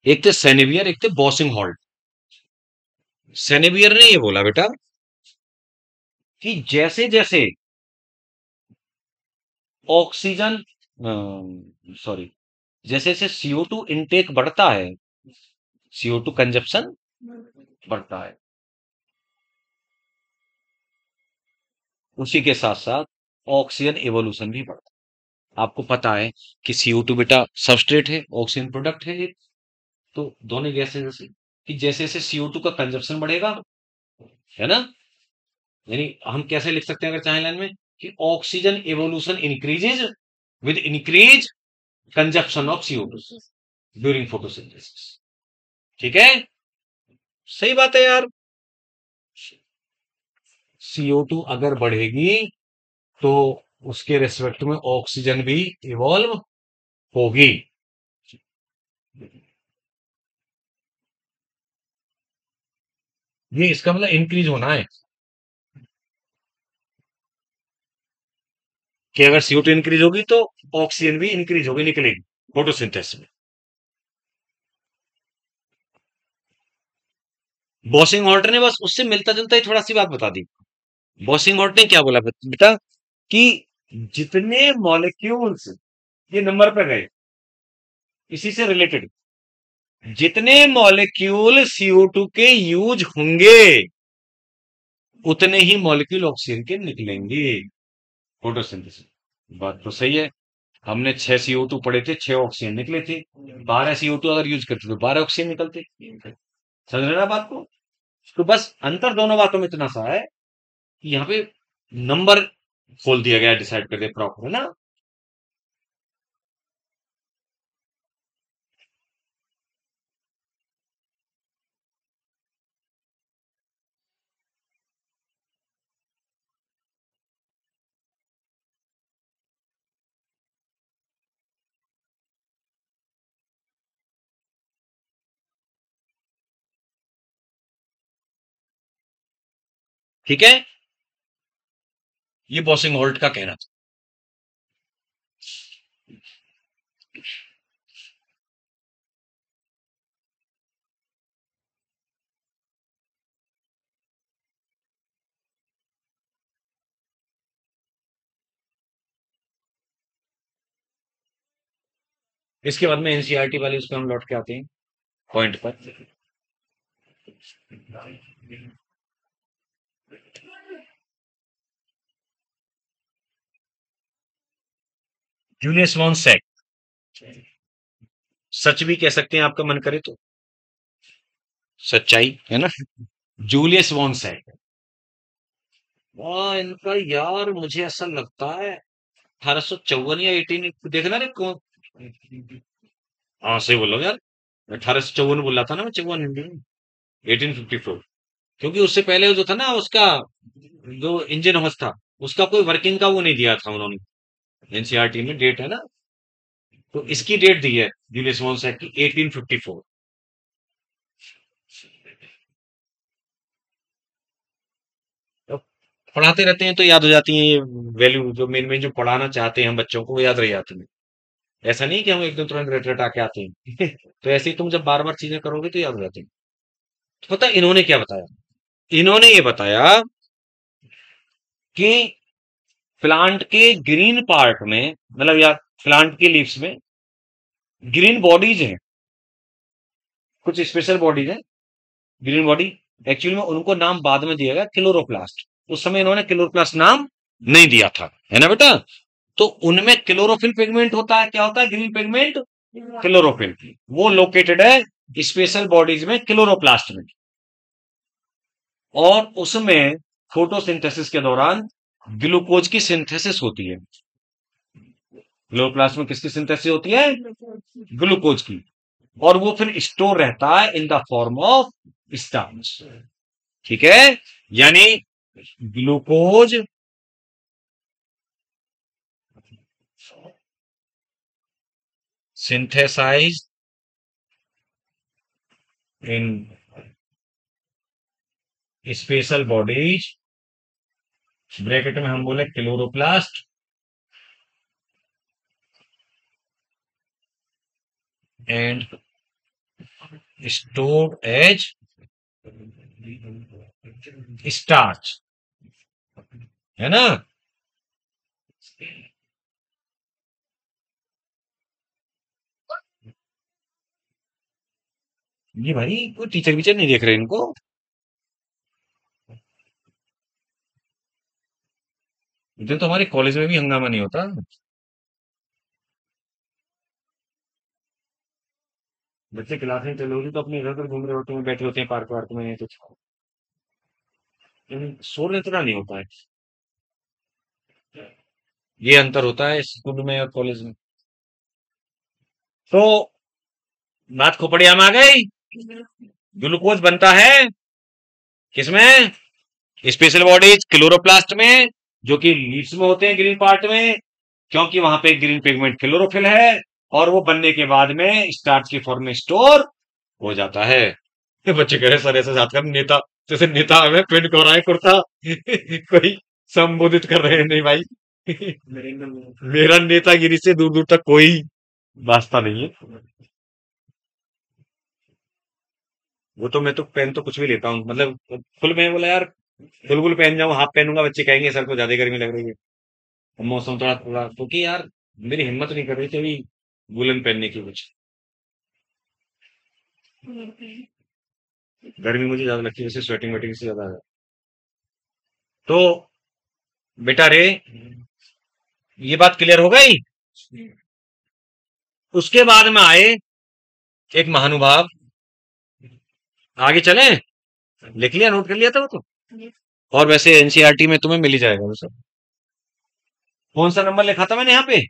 एक थे सेनेवियर, एक थे बॉसिंग हॉल्ट। सेनेवियर ने ये बोला बेटा कि जैसे जैसे ऑक्सीजन, सॉरी, जैसे जैसे CO2 इनटेक बढ़ता है, CO2 कंजप्शन बढ़ता है, उसी के साथ साथ ऑक्सीजन एवोल्यूशन भी बढ़ता है। आपको पता है कि CO2 बेटा सबस्ट्रेट है, ऑक्सीजन प्रोडक्ट है एक, तो दोनों गैसें जैसे, कि जैसे जैसे CO2 का कंजप्शन बढ़ेगा, है ना, यानी हम कैसे लिख सकते हैं अगर चाहे लाइन में, कि oxygen evolution increases with increase consumption of CO2 during photosynthesis. ठीक है, सही बात है यार। CO2 अगर बढ़ेगी तो उसके रेस्पेक्ट में ऑक्सीजन भी इवॉल्व होगी। ये इसका मतलब इंक्रीज होना है, कि अगर CO2 इंक्रीज होगी तो ऑक्सीजन भी इंक्रीज होगी, निकलेगी फोटोसिंथेसिस में। बॉसिंग हॉल्टर ने बस उससे मिलता जुलता ही थोड़ा सी बात बता दी। बॉसिंग हॉल्ट ने क्या बोला बेटा, कि जितने मॉलिक्यूल्स ये नंबर पे गए, इसी से रिलेटेड, जितने मॉलिक्यूल CO2 के यूज होंगे उतने ही मॉलिक्यूल ऑक्सीजन के निकलेंगे फोटोसिंथेसिस। बात तो सही है। हमने 6 CO2 पढ़े थे, 6 ऑक्सीजन निकले थे। 12 CO2 अगर यूज करते तो 12 ऑक्सीजन निकलते। समझ रहे ना बात को? तो बस अंतर दोनों बातों में इतना सा है कि यहाँ पे नंबर खोल दिया गया, डिसाइड कर दिया प्रॉपर, है ना। ठीक है, ये बॉसिंग-होल्ट का कहना था। इसके बाद में एनसीईआरटी वाले उस पे हम लौट के आते हैं पॉइंट पर। जूलियस वॉन सैक, सच भी कह सकते हैं आपका मन करे तो, सच्चाई है ना। जूलियस वॉन सैक, इनका यार मुझे ऐसा लगता है 1854 या 18, देखना रे कौन। हाँ सही बोलो यार, 1854 बोला था ना मैं, 54 हिंदी में, 1854। क्योंकि उससे पहले जो था ना उसका, जो इंजन हाउस था, उसका कोई वर्किंग का वो नहीं दिया था उन्होंने। एनसीईआरटी में डेट है ना, तो इसकी डेट दी है जूलियस वॉन सैक की 1854। तो पढ़ाते रहते हैं तो याद हो जाती है ये वैल्यू, जो मेन मेन जो पढ़ाना चाहते हैं हम बच्चों को, वो याद रह जाती है। ऐसा नहीं कि हम एकदम तुरंत रट रटा के आते हैं। तो ऐसे ही तुम जब बार बार चीजें करोगे तो याद हो जाती है। तो पता है इन्होंने क्या बताया? इन्होंने ये बताया कि प्लांट के ग्रीन पार्ट में, मतलब या प्लांट के लीव्स में ग्रीन बॉडीज हैं, कुछ स्पेशल बॉडीज हैं, ग्रीन बॉडी। एक्चुअली में उनको नाम बाद में दिया गया क्लोरोप्लास्ट, उस समय इन्होंने क्लोरोप्लास्ट नाम नहीं दिया था, है ना बेटा। तो उनमें क्लोरोफिल पिगमेंट होता है, क्या होता है? Green pigment, chlorophyll. वो लोकेटेड है स्पेशल बॉडीज में, क्लोरोप्लास्ट में। और उसमें फोटोसिंथेसिस के दौरान ग्लूकोज की सिंथेसिस होती है। क्लोरोप्लास्ट में किसकी सिंथेसिस होती है? ग्लूकोज की। और वो फिर स्टोर रहता है in the form of starch, ठीक है। यानी ग्लूकोज सिंथेसाइज इन स्पेशल बॉडीज, ब्रैकेट में हम बोले chloroplast, and stored as starch, है ना। ये भाई कोई टीचर वीचर नहीं देख रहे इनको। इधर तो हमारे कॉलेज में भी हंगामा नहीं होता। बच्चे क्लास में चलोगी तो अपने इधर उधर घूम रहे होते हैं, बैठे होते हैं पार्क वार्क में कुछ, लेकिन शोर इतना नहीं होता है। ये अंतर होता है स्कूल में और कॉलेज में। तो बात खोपड़िया में आ गई। ग्लूकोज बनता है किसमें? स्पेशल बॉडीज क्लोरोप्लास्ट में, जो कि लीव्स में होते हैं ग्रीन पार्ट में, क्योंकि वहां पे ग्रीन पिगमेंट क्लोरोफिल है। और वो बनने के बाद में स्टार्च की फॉर्म में स्टोर हो जाता है। ये बच्चे कह रहे सर ऐसे साथ कर नेता, जैसे नेता हमें पेंट कर रहा है कुर्ता। कोई संबोधित कर रहे हैं, नहीं भाई। मेरा नेतागिरी से दूर दूर तक कोई वास्ता नहीं है। वो तो मैं तो पेन तो कुछ भी लेता हूँ, मतलब फुल में बोला यार, फुल फुल पहन जाऊं, हाफ पहनूंगा, बच्चे कहेंगे सर को ज्यादा गर्मी लग रही है। और मौसम थोड़ा थोड़ा, क्योंकि यार मेरी हिम्मत नहीं कर रही थी अभी वुलन पहनने की कुछ। गर्मी मुझे ज्यादा लगती है वैसे, स्वेटिंग वेटिंग से ज्यादा। तो बेटा रे, ये बात क्लियर हो गई। उसके बाद में आए एक महानुभाव। आगे चलें? लिख लिया, नोट कर लिया था वो तो। और वैसे एनसीईआरटी में तुम्हें मिल ही जाएगा वो सब। कौन सा नंबर लिखा था मैंने यहाँ पे?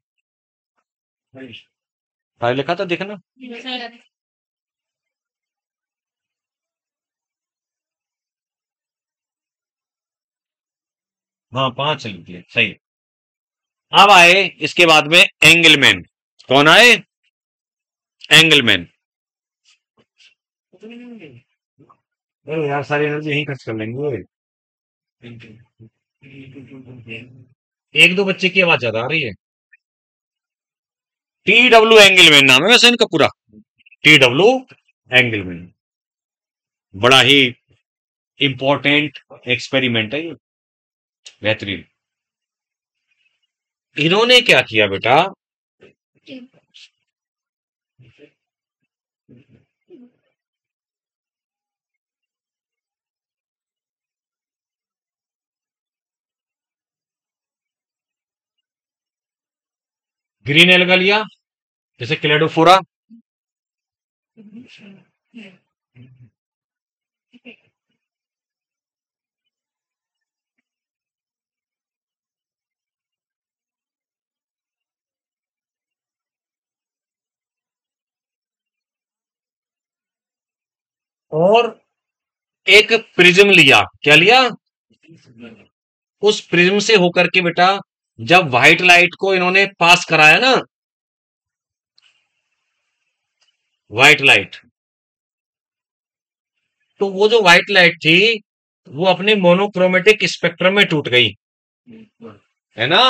5 लिखा था, देखना। हाँ 5 लिख दिया, सही। अब आए इसके बाद में एंगलमैन। कौन आए? एंगलमैन। अरे यार सारी एनर्जी यहीं खर्च कर लेंगे। एक दो बच्चे की आवाज ज्यादा आ रही है। TW एंगलमैन नाम है वैसे इनका पूरा। TW Engelmann. बड़ा ही इंपॉर्टेंट एक्सपेरिमेंट है ये। बेहतरीन। इन्होंने क्या किया बेटा, ग्रीन एल्गा लिया, जैसे क्लेडोफोरा, और एक प्रिज्म लिया। क्या लिया? उस प्रिज्म से होकर के बेटा जब व्हाइट लाइट को इन्होंने पास कराया ना, व्हाइट लाइट, तो वो जो व्हाइट लाइट थी वो अपने मोनोक्रोमेटिक स्पेक्ट्रम में टूट गई, है ना।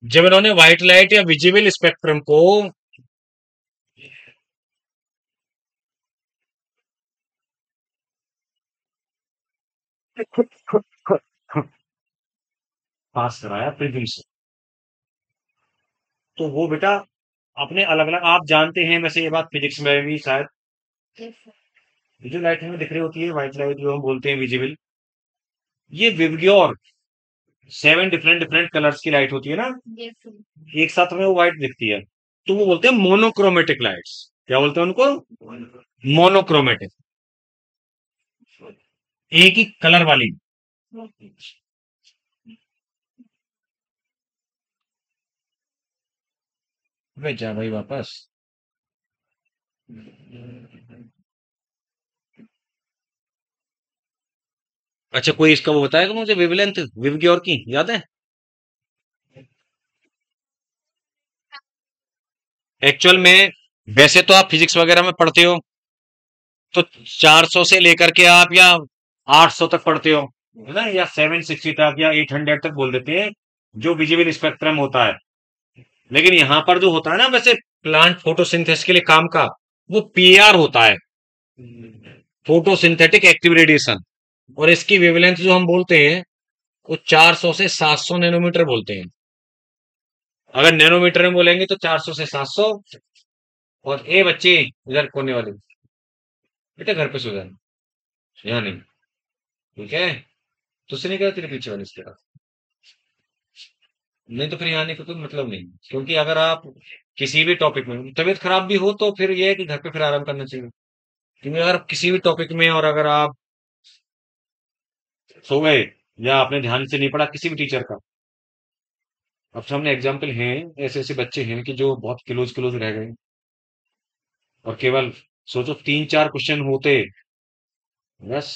जब इन्होंने व्हाइट लाइट या विजिबल स्पेक्ट्रम को पास कराया प्रिज्म से, तो वो बेटा अपने अलग अलग, आप जानते हैं वैसे ये बात फिजिक्स में भी शायद, ये जो लाइट हमें दिख रही होती है व्हाइट लाइट जो हम बोलते हैं विजिबल, ये विवग्योर 7 डिफरेंट डिफरेंट कलर्स की लाइट होती है ना, एक साथ हमें वो व्हाइट दिखती है, तो वो बोलते हैं मोनोक्रोमेटिक लाइट्स। क्या बोलते हैं उनको? मोनोक्रोमेटिक, एक ही कलर वाली। भेजा भाई वापस। अच्छा, कोई इसका वो बताएगा मुझे, वेवलेंथ विवग्योर की याद है? एक्चुअल में वैसे तो आप फिजिक्स वगैरह में पढ़ते हो तो 400 से लेकर के आप या 800 तक पढ़ते हो, है ना, या 760 तक या 800 तक बोल देते हैं, जो विजिबल स्पेक्ट्रम होता है। लेकिन यहां पर जो होता है ना वैसे प्लांट फोटोसिंथेसिस के लिए काम का, वो PR होता है, फोटोसिंथेटिक एक्टिव रेडिएशन। और इसकी वेवलेंथ जो हम बोलते हैं वो 400 से 700 नैनोमीटर बोलते हैं। अगर नैनोमीटर में बोलेंगे तो 400 से 700। और ए बच्चे इधर कोने वाले, बेटा घर पे सो जाना, यहाँ नहीं, ठीक है? तुझसे नहीं कहा तेरे पीछे वाले इसके साथ, नहीं तो फिर यहाँ आने का कोई मतलब नहीं, क्योंकि अगर आप किसी भी टॉपिक में तबीयत खराब भी हो तो फिर ये है कि घर पे फिर आराम करना चाहिए। क्योंकि अगर किसी भी टॉपिक में और अगर आप सो गए या आपने ध्यान से नहीं पढ़ा किसी भी टीचर का, अब सामने एग्जाम्पल हैं, ऐसे ऐसे बच्चे हैं कि जो बहुत क्लोज क्लोज रह गए, और केवल सोचो 3 4 क्वेश्चन होते, बस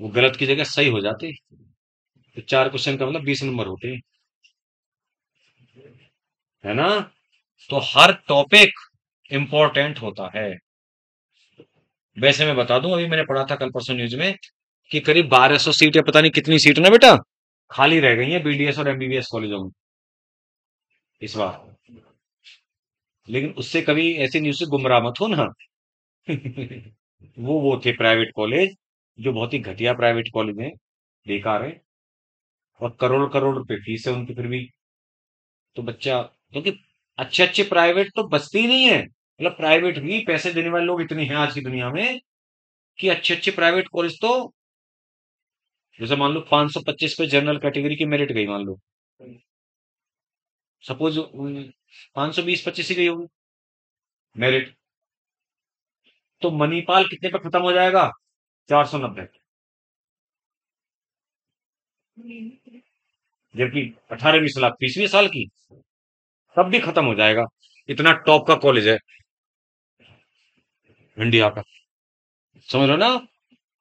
वो गलत की जगह सही हो जाते, तो 4 क्वेश्चन का मतलब 20 नंबर होते, है ना। तो हर टॉपिक इंपॉर्टेंट होता है। वैसे मैं बता दूं, अभी मैंने पढ़ा था कल परसों न्यूज में कि करीब 1200 सीट या पता नहीं कितनी सीट ना बेटा खाली रह गई है BDS और MBBS कॉलेजों में इस बार। लेकिन उससे कभी ऐसी न्यूज से गुमराह मत हो ना। वो थे प्राइवेट कॉलेज, जो बहुत ही घटिया प्राइवेट कॉलेज हैं, बेकार है, और करोड़ करोड़ रुपए फीस है उनकी फिर भी। तो बच्चा, क्योंकि अच्छे अच्छे प्राइवेट तो बचते ही नहीं है, मतलब प्राइवेट भी पैसे देने वाले लोग इतने हैं आज की दुनिया में कि अच्छे अच्छे प्राइवेट कॉलेज तो, जैसे मान लो 525 पे जनरल कैटेगरी की मेरिट गई मान लो, सपोज 520 25 ही गई होगी मेरिट, तो मणिपाल कितने पे खत्म हो जाएगा? 490। जबकि 18 20 लाख फीस 20 साल की, तब भी खत्म हो जाएगा, इतना टॉप का कॉलेज है इंडिया का, समझ लो ना,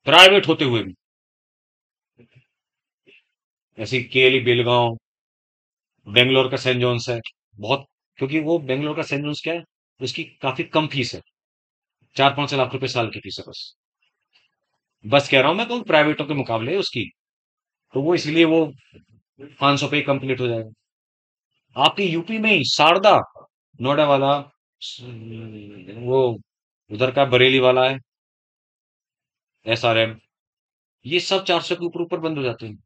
प्राइवेट होते हुए भी। ऐसी केली बेलगांव, बेंगलोर का सेंट जॉन्स है, बहुत, क्योंकि वो बेंगलोर का सेंट जॉन्स क्या है, उसकी काफी कम फीस है, 4-5 लाख रुपए साल की फीस है बस। बस कह रहा हूं मैं, तो प्राइवेटों के मुकाबले उसकी, तो वो इसलिए वो 500 पे कंप्लीट हो जाएगा। आपके यूपी में ही शारदा, नोएडा वाला, वो उधर का बरेली वाला है, SRM, ये सब 400 के ऊपर ऊपर बंद हो जाते हैं।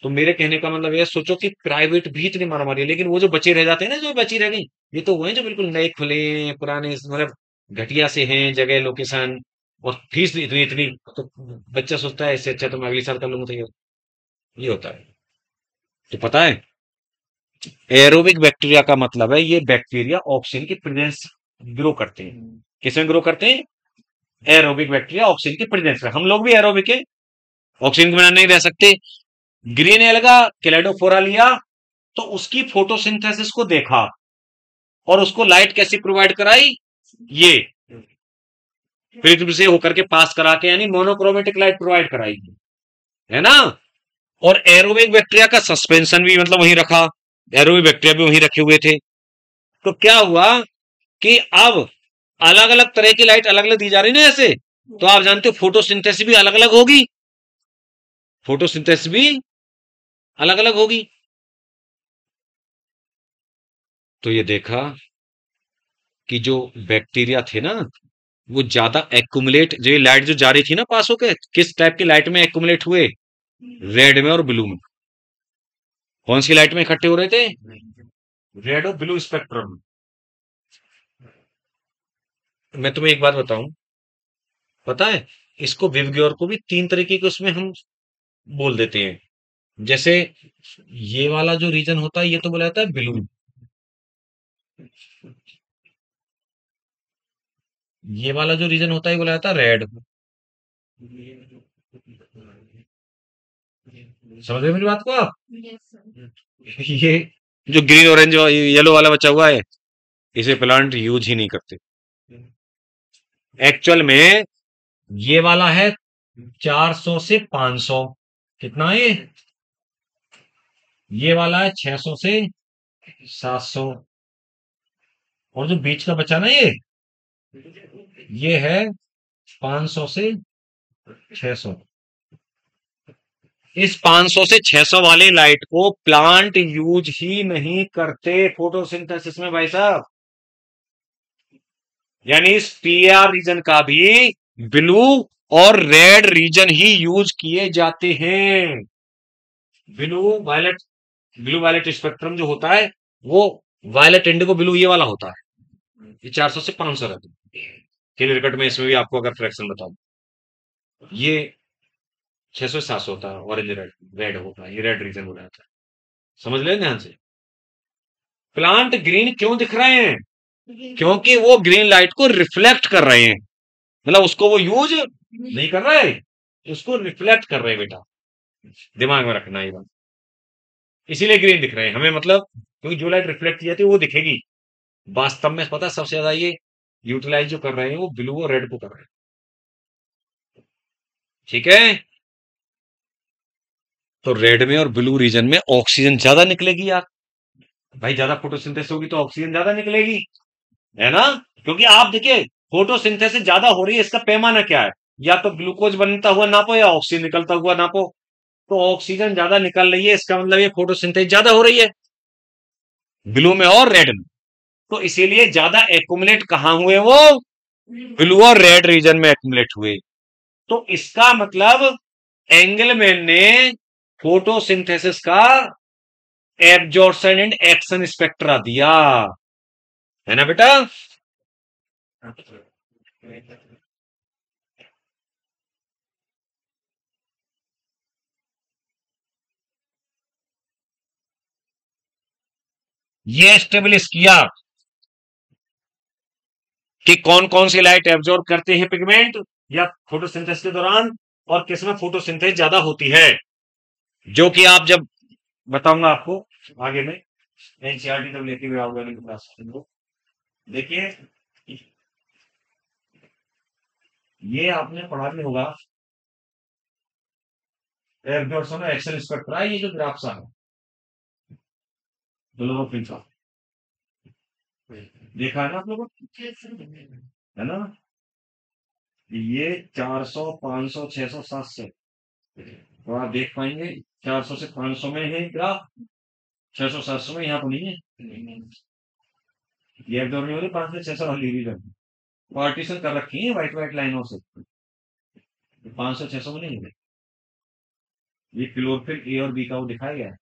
तो मेरे कहने का मतलब ये, सोचो कि प्राइवेट भी इतनी मारामारी है, लेकिन वो जो बचे रह जाते हैं ना, जो बची रह गई, ये तो वो हैं जो बिल्कुल नए खुले, पुराने, मतलब घटिया से हैं, जगह, लोकेशन, और फीस इतनी इतनी, तो बच्चा सोचता है इससे अच्छा तो मैं अगले साल कर लूंगा, तो ये होता है। तो पता है, एरोबिक बैक्टीरिया का मतलब है, ये बैक्टीरिया ऑक्सीजन की प्रेजेंस ग्रो करते हैं। किसमें ग्रो करते हैं? एरोबिक बैक्टीरिया ऑक्सीजन की प्रेजेंस में। हम लोग भी एरोबिक है, ऑक्सीजन के बिना नहीं रह सकते। ग्रीन एल्गा कैलेडोफोरा लिया, तो उसकी फोटोसिंथेसिस को देखा, और उसको लाइट कैसे प्रोवाइड कराई? ये पृथ्वी से होकर के पास करा के, यानी मोनोक्रोमेटिक लाइट प्रोवाइड कराई, है ना। और एरोबिक बैक्टीरिया का सस्पेंशन भी मतलब वहीं रखा, एरोबिक बैक्टीरिया भी वहीं रखे हुए थे। तो क्या हुआ कि अब अलग अलग तरह की लाइट अलग अलग दी जा रही ना ऐसे, तो आप जानते हो फोटोसिंथेसिस भी अलग अलग होगी, फोटोसिंथेसिस भी अलग अलग होगी। तो ये देखा कि जो बैक्टीरिया थे ना, वो ज्यादा एक्यूमुलेट, जो लाइट जो जा रही थी ना पास होके, किस टाइप की लाइट में एक्यूमुलेट हुए? रेड में और ब्लू में। कौन सी लाइट में इकट्ठे हो रहे थे? रेड और ब्लू स्पेक्ट्रम। मैं तुम्हें एक बात बताऊं, पता है, इसको विवग्योर को भी 3 तरीके के उसमें हम बोल देते हैं। जैसे ये वाला जो रीजन होता है, ये तो बोला जाता है ब्लू, ये वाला जो रीजन होता है ये बोला जाता है रेड। समझ रहे हो मेरी बात को आप? ये जो ग्रीन ऑरेंज येलो वाला बचा हुआ है, इसे प्लांट यूज ही नहीं करते। एक्चुअल में ये वाला है 400 से 500, कितना है ये वाला है 600 से 700, और जो बीच का बचा ना ये है 500 से 600। इस 500 से 600 वाली लाइट को प्लांट यूज ही नहीं करते फोटोसिंथेसिस में भाई साहब। यानी इस पीआर रीजन का भी ब्लू और रेड रीजन ही यूज किए जाते हैं। Blue violet, blue violet spectrum जो होता है, वो वायलेट इंडिगो ब्लू ये वाला होता है, ये 400 से 500 रहता है। क्लियर कट में इसमें भी आपको अगर फ्रैक्शन बताऊं, ये 600 से 700 होता है, ऑरेंज रेड, रेड होता है, ये रेड रीजन हो जाता है। समझ ले ध्यान से। प्लांट ग्रीन क्यों दिख रहे हैं? क्योंकि वो ग्रीन लाइट को रिफ्लेक्ट कर रहे हैं, मतलब उसको वो यूज नहीं कर रहे, उसको रिफ्लेक्ट कर रहे हैं बेटा, दिमाग में रखना ये बात। इसीलिए ग्रीन दिख रहे हैं हमें, मतलब क्योंकि जो लाइट रिफ्लेक्ट की जाती है वो दिखेगी। वास्तव में पता है सबसे ज्यादा ये यूटिलाइज जो कर रहे हैं वो ब्लू और रेड को कर रहे हैं। ठीक है, तो रेड में और ब्लू रीजन में ऑक्सीजन ज्यादा निकलेगी यार, भाई ज्यादा फोटोसिंथेसिस होगी तो ऑक्सीजन ज्यादा निकलेगी, है ना। क्योंकि आप देखिए, फोटोसिंथेसिस ज्यादा हो रही है, इसका पैमाना क्या है? या तो ग्लूकोज बनता हुआ नापो या ऑक्सीजन निकलता हुआ नापो। तो ऑक्सीजन ज्यादा निकल रही है, इसका मतलब ये फोटोसिंथेसिस ज्यादा हो रही है, ब्लू में और रेड में। तो इसीलिए ज्यादा एक्यूमुलेट कहां हुए वो? ब्लू और रेड रीजन में एक्यूमुलेट हुए। तो इसका मतलब एंगलमैन ने फोटोसिंथेसिस का एब्जॉर्प्शन एंड एक्शन स्पेक्ट्रा दिया, है ना बेटा। ये एस्टेब्लिश किया कि कौन कौन सी लाइट एब्जॉर्ब करते हैं पिगमेंट या फोटोसिंथेसिस के दौरान, और किसमें फोटोसिंथेसिस ज्यादा होती है, जो कि आप जब बताऊंगा आपको आगे में, एनसीईआरटी जब लेके हुए आओगे क्लास। देखिए, ये आपने पढ़ा भी होगा, एब्जॉर्प्शन और एक्शन स्पेक्ट्रा, ये जो ग्राफ सा है, दोनों का, देखा है ना आप लोगों को, है ना? ये 400 500 600 700, तो आप देख पाएंगे 400 से 500 में है ग्राफ, 600 700 में यहाँ तो नहीं है। ये एक दौर में हो रही 500 से 600 वाली रीजन पार्टीशन कर रखी है व्हाइट व्हाइट लाइनों से, 500 600 में नहीं है। ये क्लोरोफिल ए और बी का वो दिखाया गया है,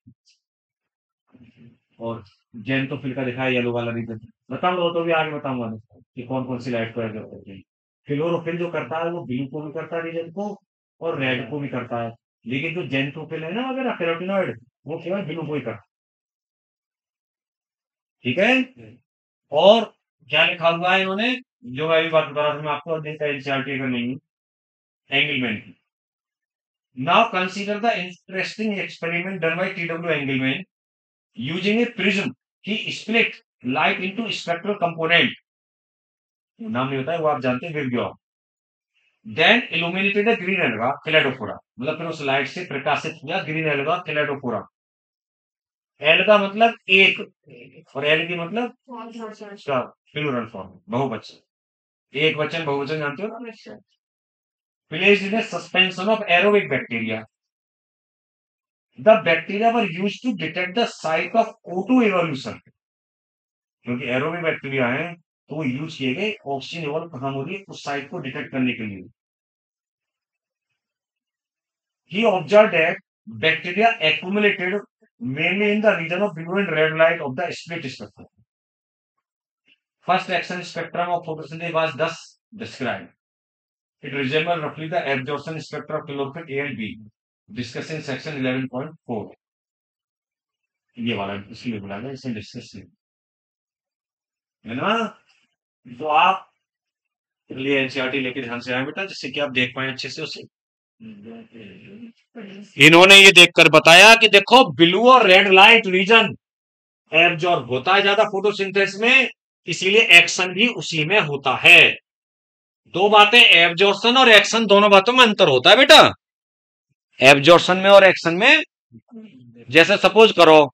और जेंटोफिल का दिखाया येलो वाला रीजन। बताऊंगा वो तो भी आगे बताऊंगा मैं कि कौन कौन सी लाइट को एब्जॉर्ब करते हैं। क्लोरोफिल जो करता है वो ब्लू को भी करता है रीजन को, और रेड को भी करता है। लेकिन जो जेंटोफिल है ना वगैरह कैरोटिनॉइड, वो केवल ब्लू को ही करता है। ठीक है। और क्या लिखा हुआ है इन्होंने, जो मैं अभी बात बता रहा था मैं आपको, देखा एनसीईआरटी का नहीं, Engelmann. Now consider the interesting experiment done by TW Engelmann using a prism. He split light into spectral component. नाम नहीं होता है वो आप जानते हैं, VIBGYOR. Then illuminated a green alga Cheladophora, मतलब फिर उस लाइट से प्रकाशित किया ग्रीन एल्गा Cheladophora। एल्गा मतलब एक, और एल्गी मतलब प्लूरल फॉर्म, बहुवचन। एक वचन बहुवचन जानते हो ना। Placed in a suspension of aerobic bacteria. The bacteria were used to detect the site of O2 evolution. क्योंकि एरोबिक बैक्टीरिया है तो वो यूज किए गए ऑक्सीजन लेवल कहां हो रही है उस साइट को डिटेक्ट करने के लिए। He observed that bacteria accumulated mainly in the region of blue and red light of the split spectrum. First action spectrum of photosynthesis was thus described. It resembles roughly the absorption spectrum of chlorophyll A and B, discussed in section 11.4. ये वाला इसलिए बोला गया, इसे डिस्कस है ना। तो आप लिए एनसीईआरटी लेके ध्यान से आए बेटा, जिससे कि आप देख पाए अच्छे से उसे। इन्होंने ये देखकर बताया कि देखो ब्लू और रेड लाइट रीजन एब्जॉर्ब होता है ज्यादा फोटोसिंथेसिस में, इसीलिए एक्शन भी उसी में होता है। दो बातें, एब्जॉर्प्शन और एक्शन, दोनों बातों में अंतर होता है बेटा। एब्जॉर्प्शन में और एक्शन में, जैसे सपोज करो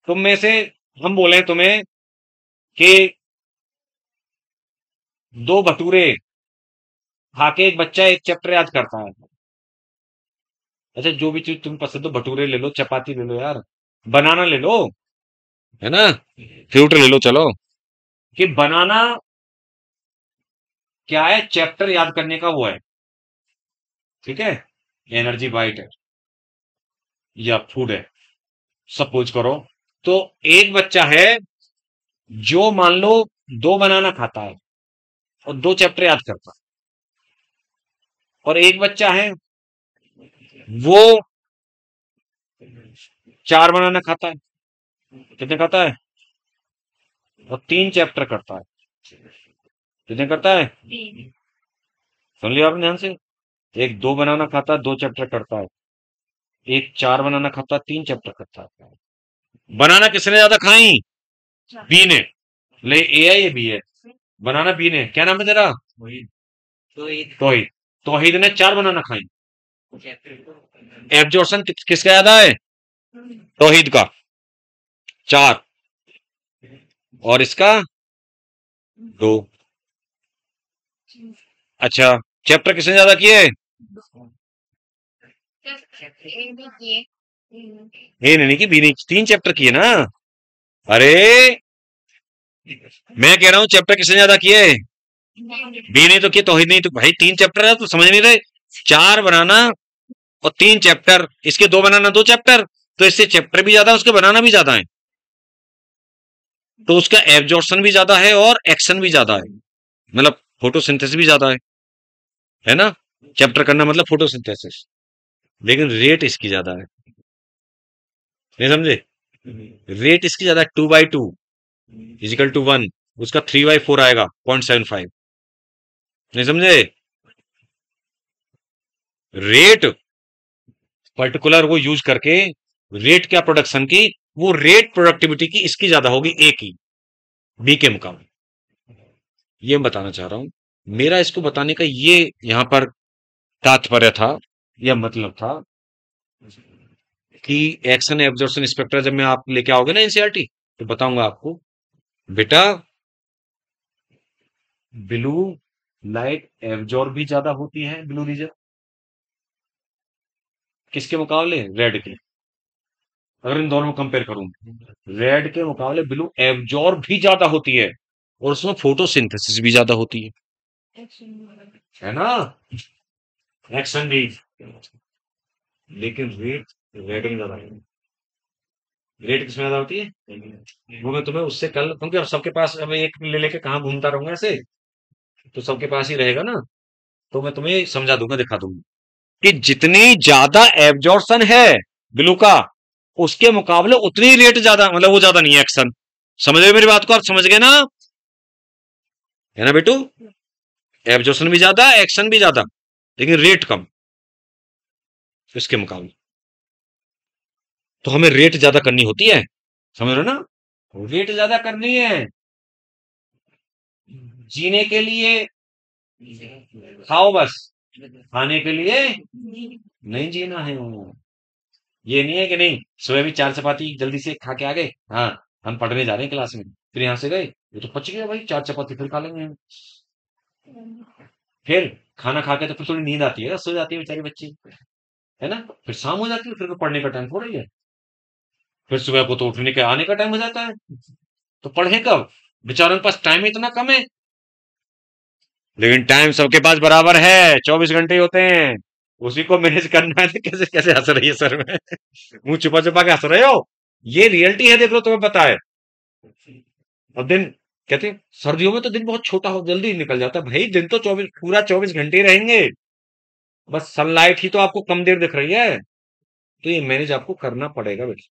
तुम में से हम बोले तुम्हें कि दो भटूरे खा के एक बच्चा एक चैप्टर याद करता है। अच्छा जो भी चीज तुम्हें पसंद हो, भटूरे ले लो, चपाती ले लो यार, बनाना ले लो, है ना, फ्रूट ले लो, चलो। कि बनाना क्या है, चैप्टर याद करने का वो है, ठीक है, एनर्जी बाइट है या फूड है, सपोज करो। तो एक बच्चा है जो मान लो दो बनाना खाता है और दो चैप्टर याद करता है, और एक बच्चा है वो चार बनाना खाता है, कितने खाता है, और तीन चैप्टर करता है, कितने करता है, सुन लिया आपने ध्यान से। एक दो बनाना खाता है, दो चैप्टर करता है, एक चार बनाना खाता है, तीन चैप्टर करता है। बनाना किसने ज्यादा खाई, बी ने, ले ए है ये बी है, बनाना बी ने, क्या नाम है तेरा, तोहिद। तोहिद ने चार बनाना खाई। एब्जॉर्प्शन किसका ज्यादा है, तोहिद का, चार, और इसका दो। अच्छा चैप्टर किसने ज्यादा किए, ए ने नहीं की, बी ने, तीन चैप्टर किए ना। अरे मैं कह रहा हूं चैप्टर किसने ज्यादा किए, बी ने तो किए, तोहिद नहीं, तो भाई तीन चैप्टर है तो समझ नहीं रहे, चार बनाना और तीन चैप्टर, इसके दो बनाना दो चैप्टर, तो इससे चैप्टर भी ज्यादा है, उसके बनाना भी ज्यादा है, तो उसका एब्जॉर्प्शन भी ज्यादा है और एक्शन भी ज्यादा है, मतलब फोटोसिंथेसिस भी ज्यादा है ना। चैप्टर करना मतलब फोटोसिंथेसिस, लेकिन रेट इसकी ज्यादा है, नहीं समझे, रेट इसकी ज्यादा है, 2/2 इजिकल टू 1, उसका 3/4 आएगा 0.75, नहीं समझे। रेट पर्टिकुलर वो यूज करके, रेट क्या प्रोडक्शन की, वो रेट प्रोडक्टिविटी की इसकी ज्यादा होगी ए की, बी के मुकाबले। ये मैं बताना चाह रहा हूं, मेरा इसको बताने का ये यहां पर तात्पर्य था या मतलब था कि एक्शन एब्जॉर्प्शन स्पेक्ट्रा जब मैं आप लेके आओगे ना एनसीईआरटी, तो बताऊंगा आपको बेटा ब्लू लाइट एब्जॉर्ब भी ज्यादा होती है, ब्लू रीजन किसके मुकाबले, रेड के। अगर इन दोनों में कंपेयर करूं, रेड के मुकाबले ब्लू एब्जॉर्ब भी ज्यादा होती है, और उसमें फोटोसिंथेसिस भी ज्यादा होती है ना, एक्शन भी। लेकिन रेड, रेड में ज्यादा है। रेड किसमें ज्यादा होती है, वो मैं तुम्हें उससे कल, क्योंकि अब सबके पास अब एक ले लेके कहाँ घूमता रहूंगा ऐसे, तो सबके पास ही रहेगा ना, तो मैं तुम्हें समझा दूंगा, दिखा दूंगा कि जितनी ज्यादा एब्जॉर्प्शन है ब्लू का, उसके मुकाबले उतनी रेट ज्यादा, मतलब वो ज्यादा नहीं है एक्शन। समझ गए मेरी बात को, आप समझ गए ना, है ना बेटू। एब्जॉर्प्शन भी ज्यादा, एक्शन भी ज्यादा, लेकिन रेट कम इसके मुकाबले। तो हमें रेट ज्यादा करनी होती है, समझ रहे हो ना, रेट ज्यादा करनी है जीने के लिए। खाओ बस, खाने के लिए नहीं जीना है। ये नहीं है कि नहीं सुबह भी 4 चपाती जल्दी से खा के आ गए, हाँ हम पढ़ने जा रहे हैं क्लास में, फिर यहाँ से गए, ये तो पच गया भाई, 4 चपाती फिर खा लेंगे हम। फिर खाना खा के तो फिर थोड़ी नींद आती है, सो जाती है बेचारी बच्ची, है ना, फिर शाम हो जाती है, फिर तो पढ़ने का टाइम थोड़ा ही है, फिर सुबह को तो उठने के आने का टाइम हो जाता है, तो पढ़े कब, बेचारों के पास टाइम इतना कम है। लेकिन टाइम सबके पास बराबर है, 24 घंटे होते हैं, उसी को मैनेज करना है। तो कैसे कैसे हंस रही है सर में, मुंह छुपा छुपा के हंस रहे हो, ये रियलिटी है, देख लो तुम्हें पता है। और दिन, कहते हैं सर्दियों में तो दिन बहुत छोटा हो, जल्दी निकल जाता है, भाई दिन तो 24, पूरा 24 घंटे ही रहेंगे, बस सनलाइट ही तो आपको कम देर दिख रही है, तो ये मैनेज आपको करना पड़ेगा बेटा।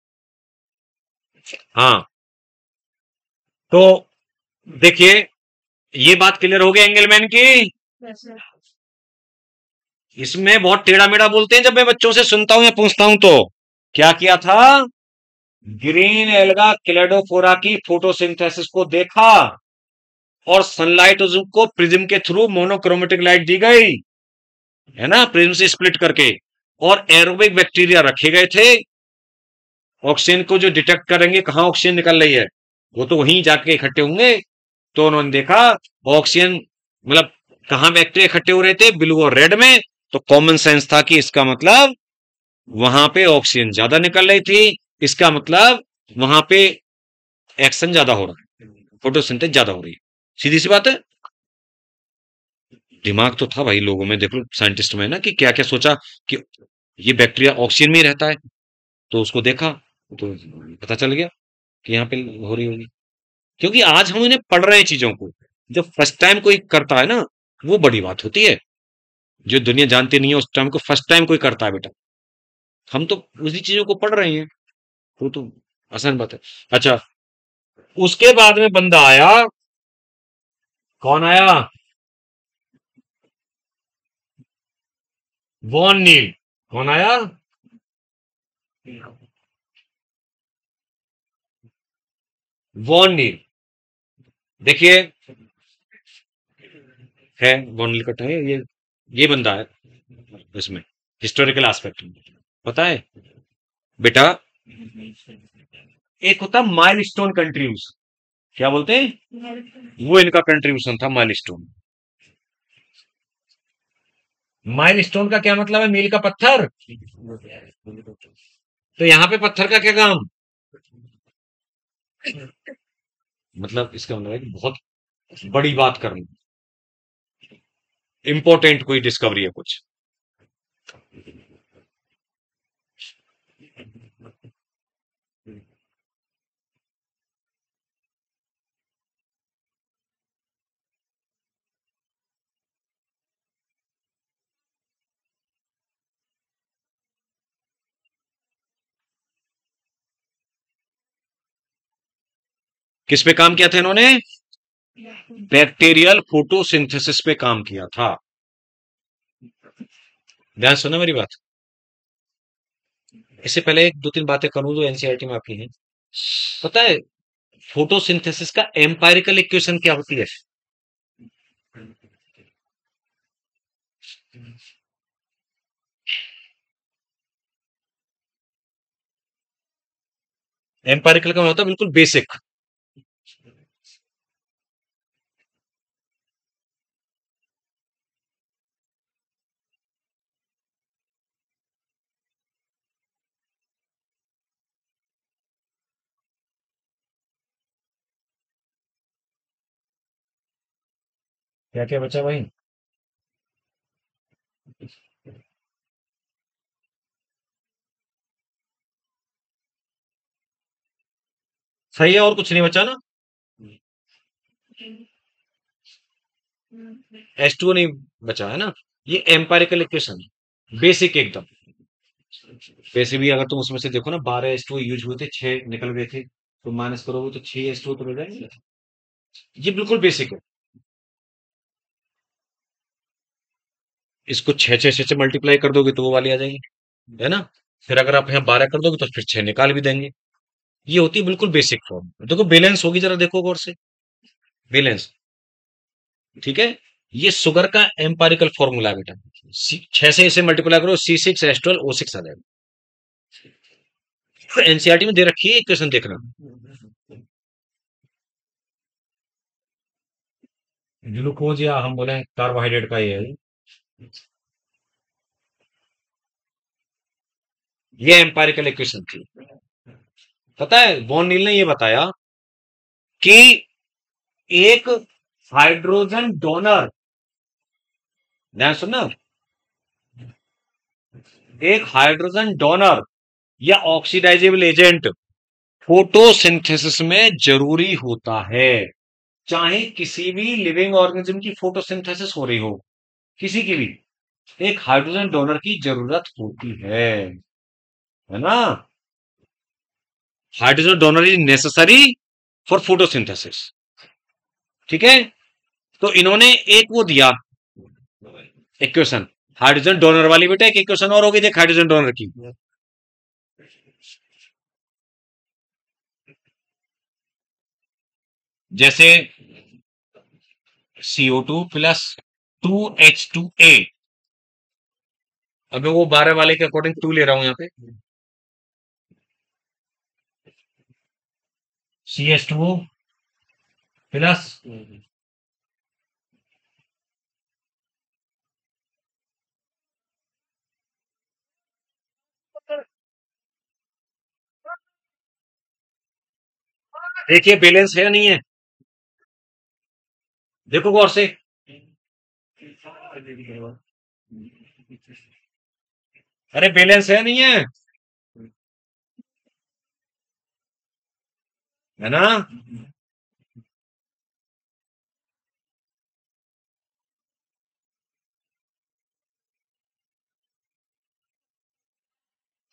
हाँ, तो देखिए, ये बात क्लियर हो गई एंगलमैन की। इसमें बहुत टेढ़ा मेढ़ा बोलते हैं, जब मैं बच्चों से सुनता हूं या पूछता हूं तो, क्या किया था, ग्रीन एल्गा क्लेडोफोरा की फोटोसिंथेसिस को देखा, और सनलाइट को प्रिज्म के थ्रू मोनोक्रोमेटिक लाइट दी गई, है ना, प्रिज्म से स्प्लिट करके, और एरोबिक बैक्टीरिया रखे गए थे, ऑक्सीजन को जो डिटेक्ट करेंगे कहां ऑक्सीजन निकल रही है, वो तो वहीं जाके इकट्ठे होंगे। तो उन्होंने देखा ऑक्सीजन, मतलब कहां बैक्टीरिया इकट्ठे हो रहे थे, ब्लू और रेड में, तो कॉमन सेंस था कि इसका मतलब वहां पे ऑक्सीजन ज्यादा निकल रही थी, इसका मतलब वहां पे एक्शन ज्यादा हो रहा है, फोटोसिंथेसिस ज्यादा हो रही है, सीधी सी बात है। दिमाग तो था भाई लोगों में, देखो साइंटिस्ट में ना, कि क्या क्या सोचा कि ये बैक्टीरिया ऑक्सीजन में ही रहता है, तो उसको देखा, तो पता चल गया कि यहाँ पे हो रही होगी। क्योंकि आज हम इन्हें पढ़ रहे हैं चीजों को, जब फर्स्ट टाइम कोई करता है ना, वो बड़ी बात होती है, जो दुनिया जानती नहीं है उस टाइम को फर्स्ट टाइम कोई करता है बेटा, हम तो उसी चीजों को पढ़ रहे हैं, वो तो आसान बात है। अच्छा, उसके बाद में बंदा आया, कौन आया, वॉन नील। कौन आया, वॉन नील। देखिए, है वॉन नील का टाइम, ये बंदा है इसमें, हिस्टोरिकल एस्पेक्ट में, पता है बेटा। एक होता माइलस्टोन कंट्रीज, क्या बोलते हैं, वो इनका कंट्रीब्यूशन था माइलस्टोन। माइलस्टोन का क्या मतलब है, मील का पत्थर, तो यहाँ पे पत्थर का क्या काम, मतलब इसका मतलब है कि बहुत बड़ी बात करनी, इंपॉर्टेंट कोई डिस्कवरी है कुछ। किस पे काम किया था इन्होंने, बैक्टीरियल फोटोसिंथेसिस पे काम किया था। ध्यान सुना मेरी बात, इससे पहले एक दो तीन बातें करूं जो एनसीईआरटी में आपकी हैं। पता है फोटोसिंथेसिस का एम्पायरिकल इक्वेशन क्या होती है, एम्पायरिकल का मतलब होता है बिल्कुल बेसिक, क्या क्या बचा भाई? सही है, और कुछ नहीं बचा ना? H2O नहीं बचा है ना? ये एम्पायरिकल इक्वेशन, बेसिक एकदम। वैसे भी अगर तुम उसमें से देखो ना, 12 H2O यूज हुए थे, 6 निकल गए थे, तो माइनस करोगे तो 6 H2O तो रह जाएंगे ना। ये बिल्कुल बेसिक है। इसको 6 6 6 से मल्टीप्लाई कर दोगे तो वो वाली आ जाएगी, है ना? फिर अगर आप यहाँ 12 कर दोगे तो फिर 6 निकाल भी देंगे। ये होती है बिल्कुल बेसिक फॉर्म। देखो बैलेंस होगी, जरा देखो गौर से। बैलेंस, ठीक है। ये शुगर का एम्पारिकल फॉर्मूला है बेटा। 6 से इसे मल्टीप्लाई करो, C6H12O6 आ जाएगा। तो एनसीईआरटी में दे रखी है इक्वेशन, देखना। ग्लूकोज या हम बोले कार्बोहाइड्रेट का ये है। ये एम्पायरिकल इक्वेशन थी। पता है वॉन नील ने ये बताया कि एक हाइड्रोजन डोनर, ध्यान सुनना, एक हाइड्रोजन डोनर या ऑक्सीडाइजेबल एजेंट फोटोसिंथेसिस में जरूरी होता है। चाहे किसी भी लिविंग ऑर्गेनिज्म की फोटोसिंथेसिस हो रही हो, किसी की भी, एक हाइड्रोजन डोनर की जरूरत होती है ना? Hydrogen donor is necessary for photosynthesis, ठीक है। तो इन्होंने एक वो दिया इक्वेशन, हाइड्रोजन डोनर वाली। बेटा एक इक्वेशन और होगी देख हाइड्रोजन डोनर की, जैसे CO2 प्लस 2H2A। अब मैं वो 12 वाले के अकॉर्डिंग 2 ले रहा हूं यहां पे। CH2O प्लस, देखिए बैलेंस है या नहीं है? देखो गौर से। अरे बैलेंस है नहीं है? है ना?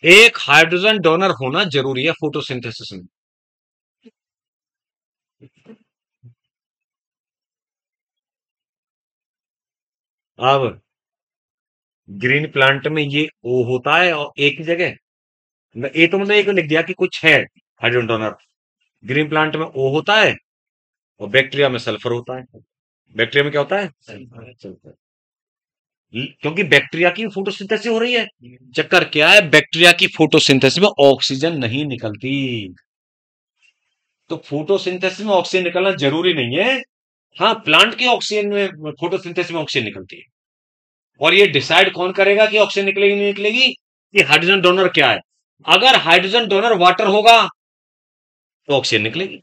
एक हाइड्रोजन डोनर होना जरूरी है फोटोसिंथेसिस में। अब ग्रीन प्लांट में ये O होता है और एक ही जगह, ए तो मतलब एक लिख दिया कि कुछ है हाइड्रोजन डोनर। ग्रीन प्लांट में O होता है और बैक्टीरिया में सल्फर होता है। बैक्टीरिया में क्या होता है? सल्फर। क्योंकि बैक्टीरिया की फोटोसिंथेसिस हो रही है। चक्कर क्या है, बैक्टीरिया की फोटोसिंथेसिस में ऑक्सीजन नहीं निकलती। तो फोटोसिंथेसिस में ऑक्सीजन निकलना जरूरी नहीं है। हाँ, प्लांट की ऑक्सीजन में, फोटोसिंथेसिस में ऑक्सीजन निकलती है। और ये डिसाइड कौन करेगा कि ऑक्सीजन निकलेगी नहीं निकलेगी? कि हाइड्रोजन डोनर क्या है। अगर हाइड्रोजन डोनर वाटर होगा तो ऑक्सीजन निकलेगी।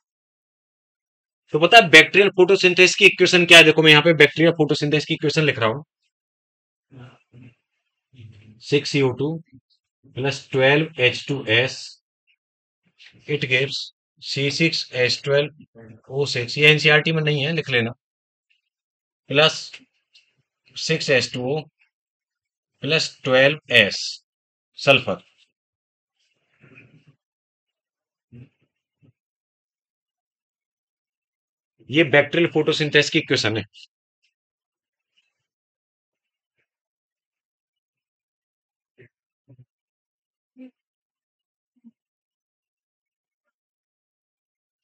तो पता है बैक्टीरियल फोटोसिंथेसिस की इक्वेशन क्या है? देखो मैं यहाँ पे बैक्टीरियल फोटोसिंथेसिस की इक्वेशन लिख रहा हूं। 6CO2 plus 12H2S, it gives C6H12O6। ये एनसीईआरटी में नहीं है, लिख लेना। Plus 6H2O plus 12S, sulphur. ये बैक्टीरियल फोटोसिंथेसिस की इक्वेशन है।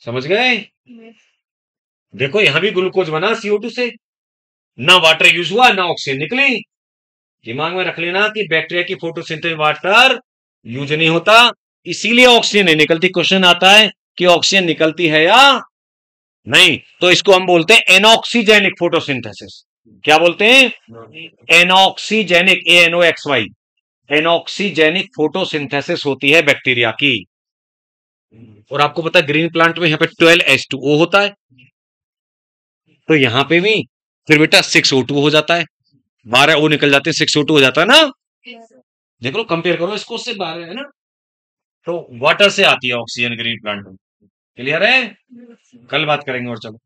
समझ गए? देखो यहां भी ग्लूकोज बना CO2 से, ना वाटर यूज हुआ ना ऑक्सीजन निकली। दिमाग में रख लेना कि बैक्टीरिया की फोटोसिंथेसिस वाटर यूज नहीं होता, इसीलिए ऑक्सीजन नहीं निकलती। क्वेश्चन आता है कि ऑक्सीजन निकलती है या नहीं, तो इसको हम बोलते हैं एनॉक्सीजेनिक फोटोसिंथेसिस। क्या बोलते हैं? एनॉक्सीजेनिक, ANOXY। एनॉक्सीजेनिक फोटोसिंथेसिस होती है बैक्टीरिया की। और आपको पता है ग्रीन प्लांट में यहां पे 12H2O होता है, तो यहां पे भी फिर बेटा 6O2 हो जाता है, 12O निकल जाते हैं, 6O2 हो जाता है ना। देख लो, कंपेयर करो इसको उससे, 12 है ना। तो वाटर से आती है ऑक्सीजन ग्रीन प्लांट में। क्लियर है? कल बात करेंगे और चलो।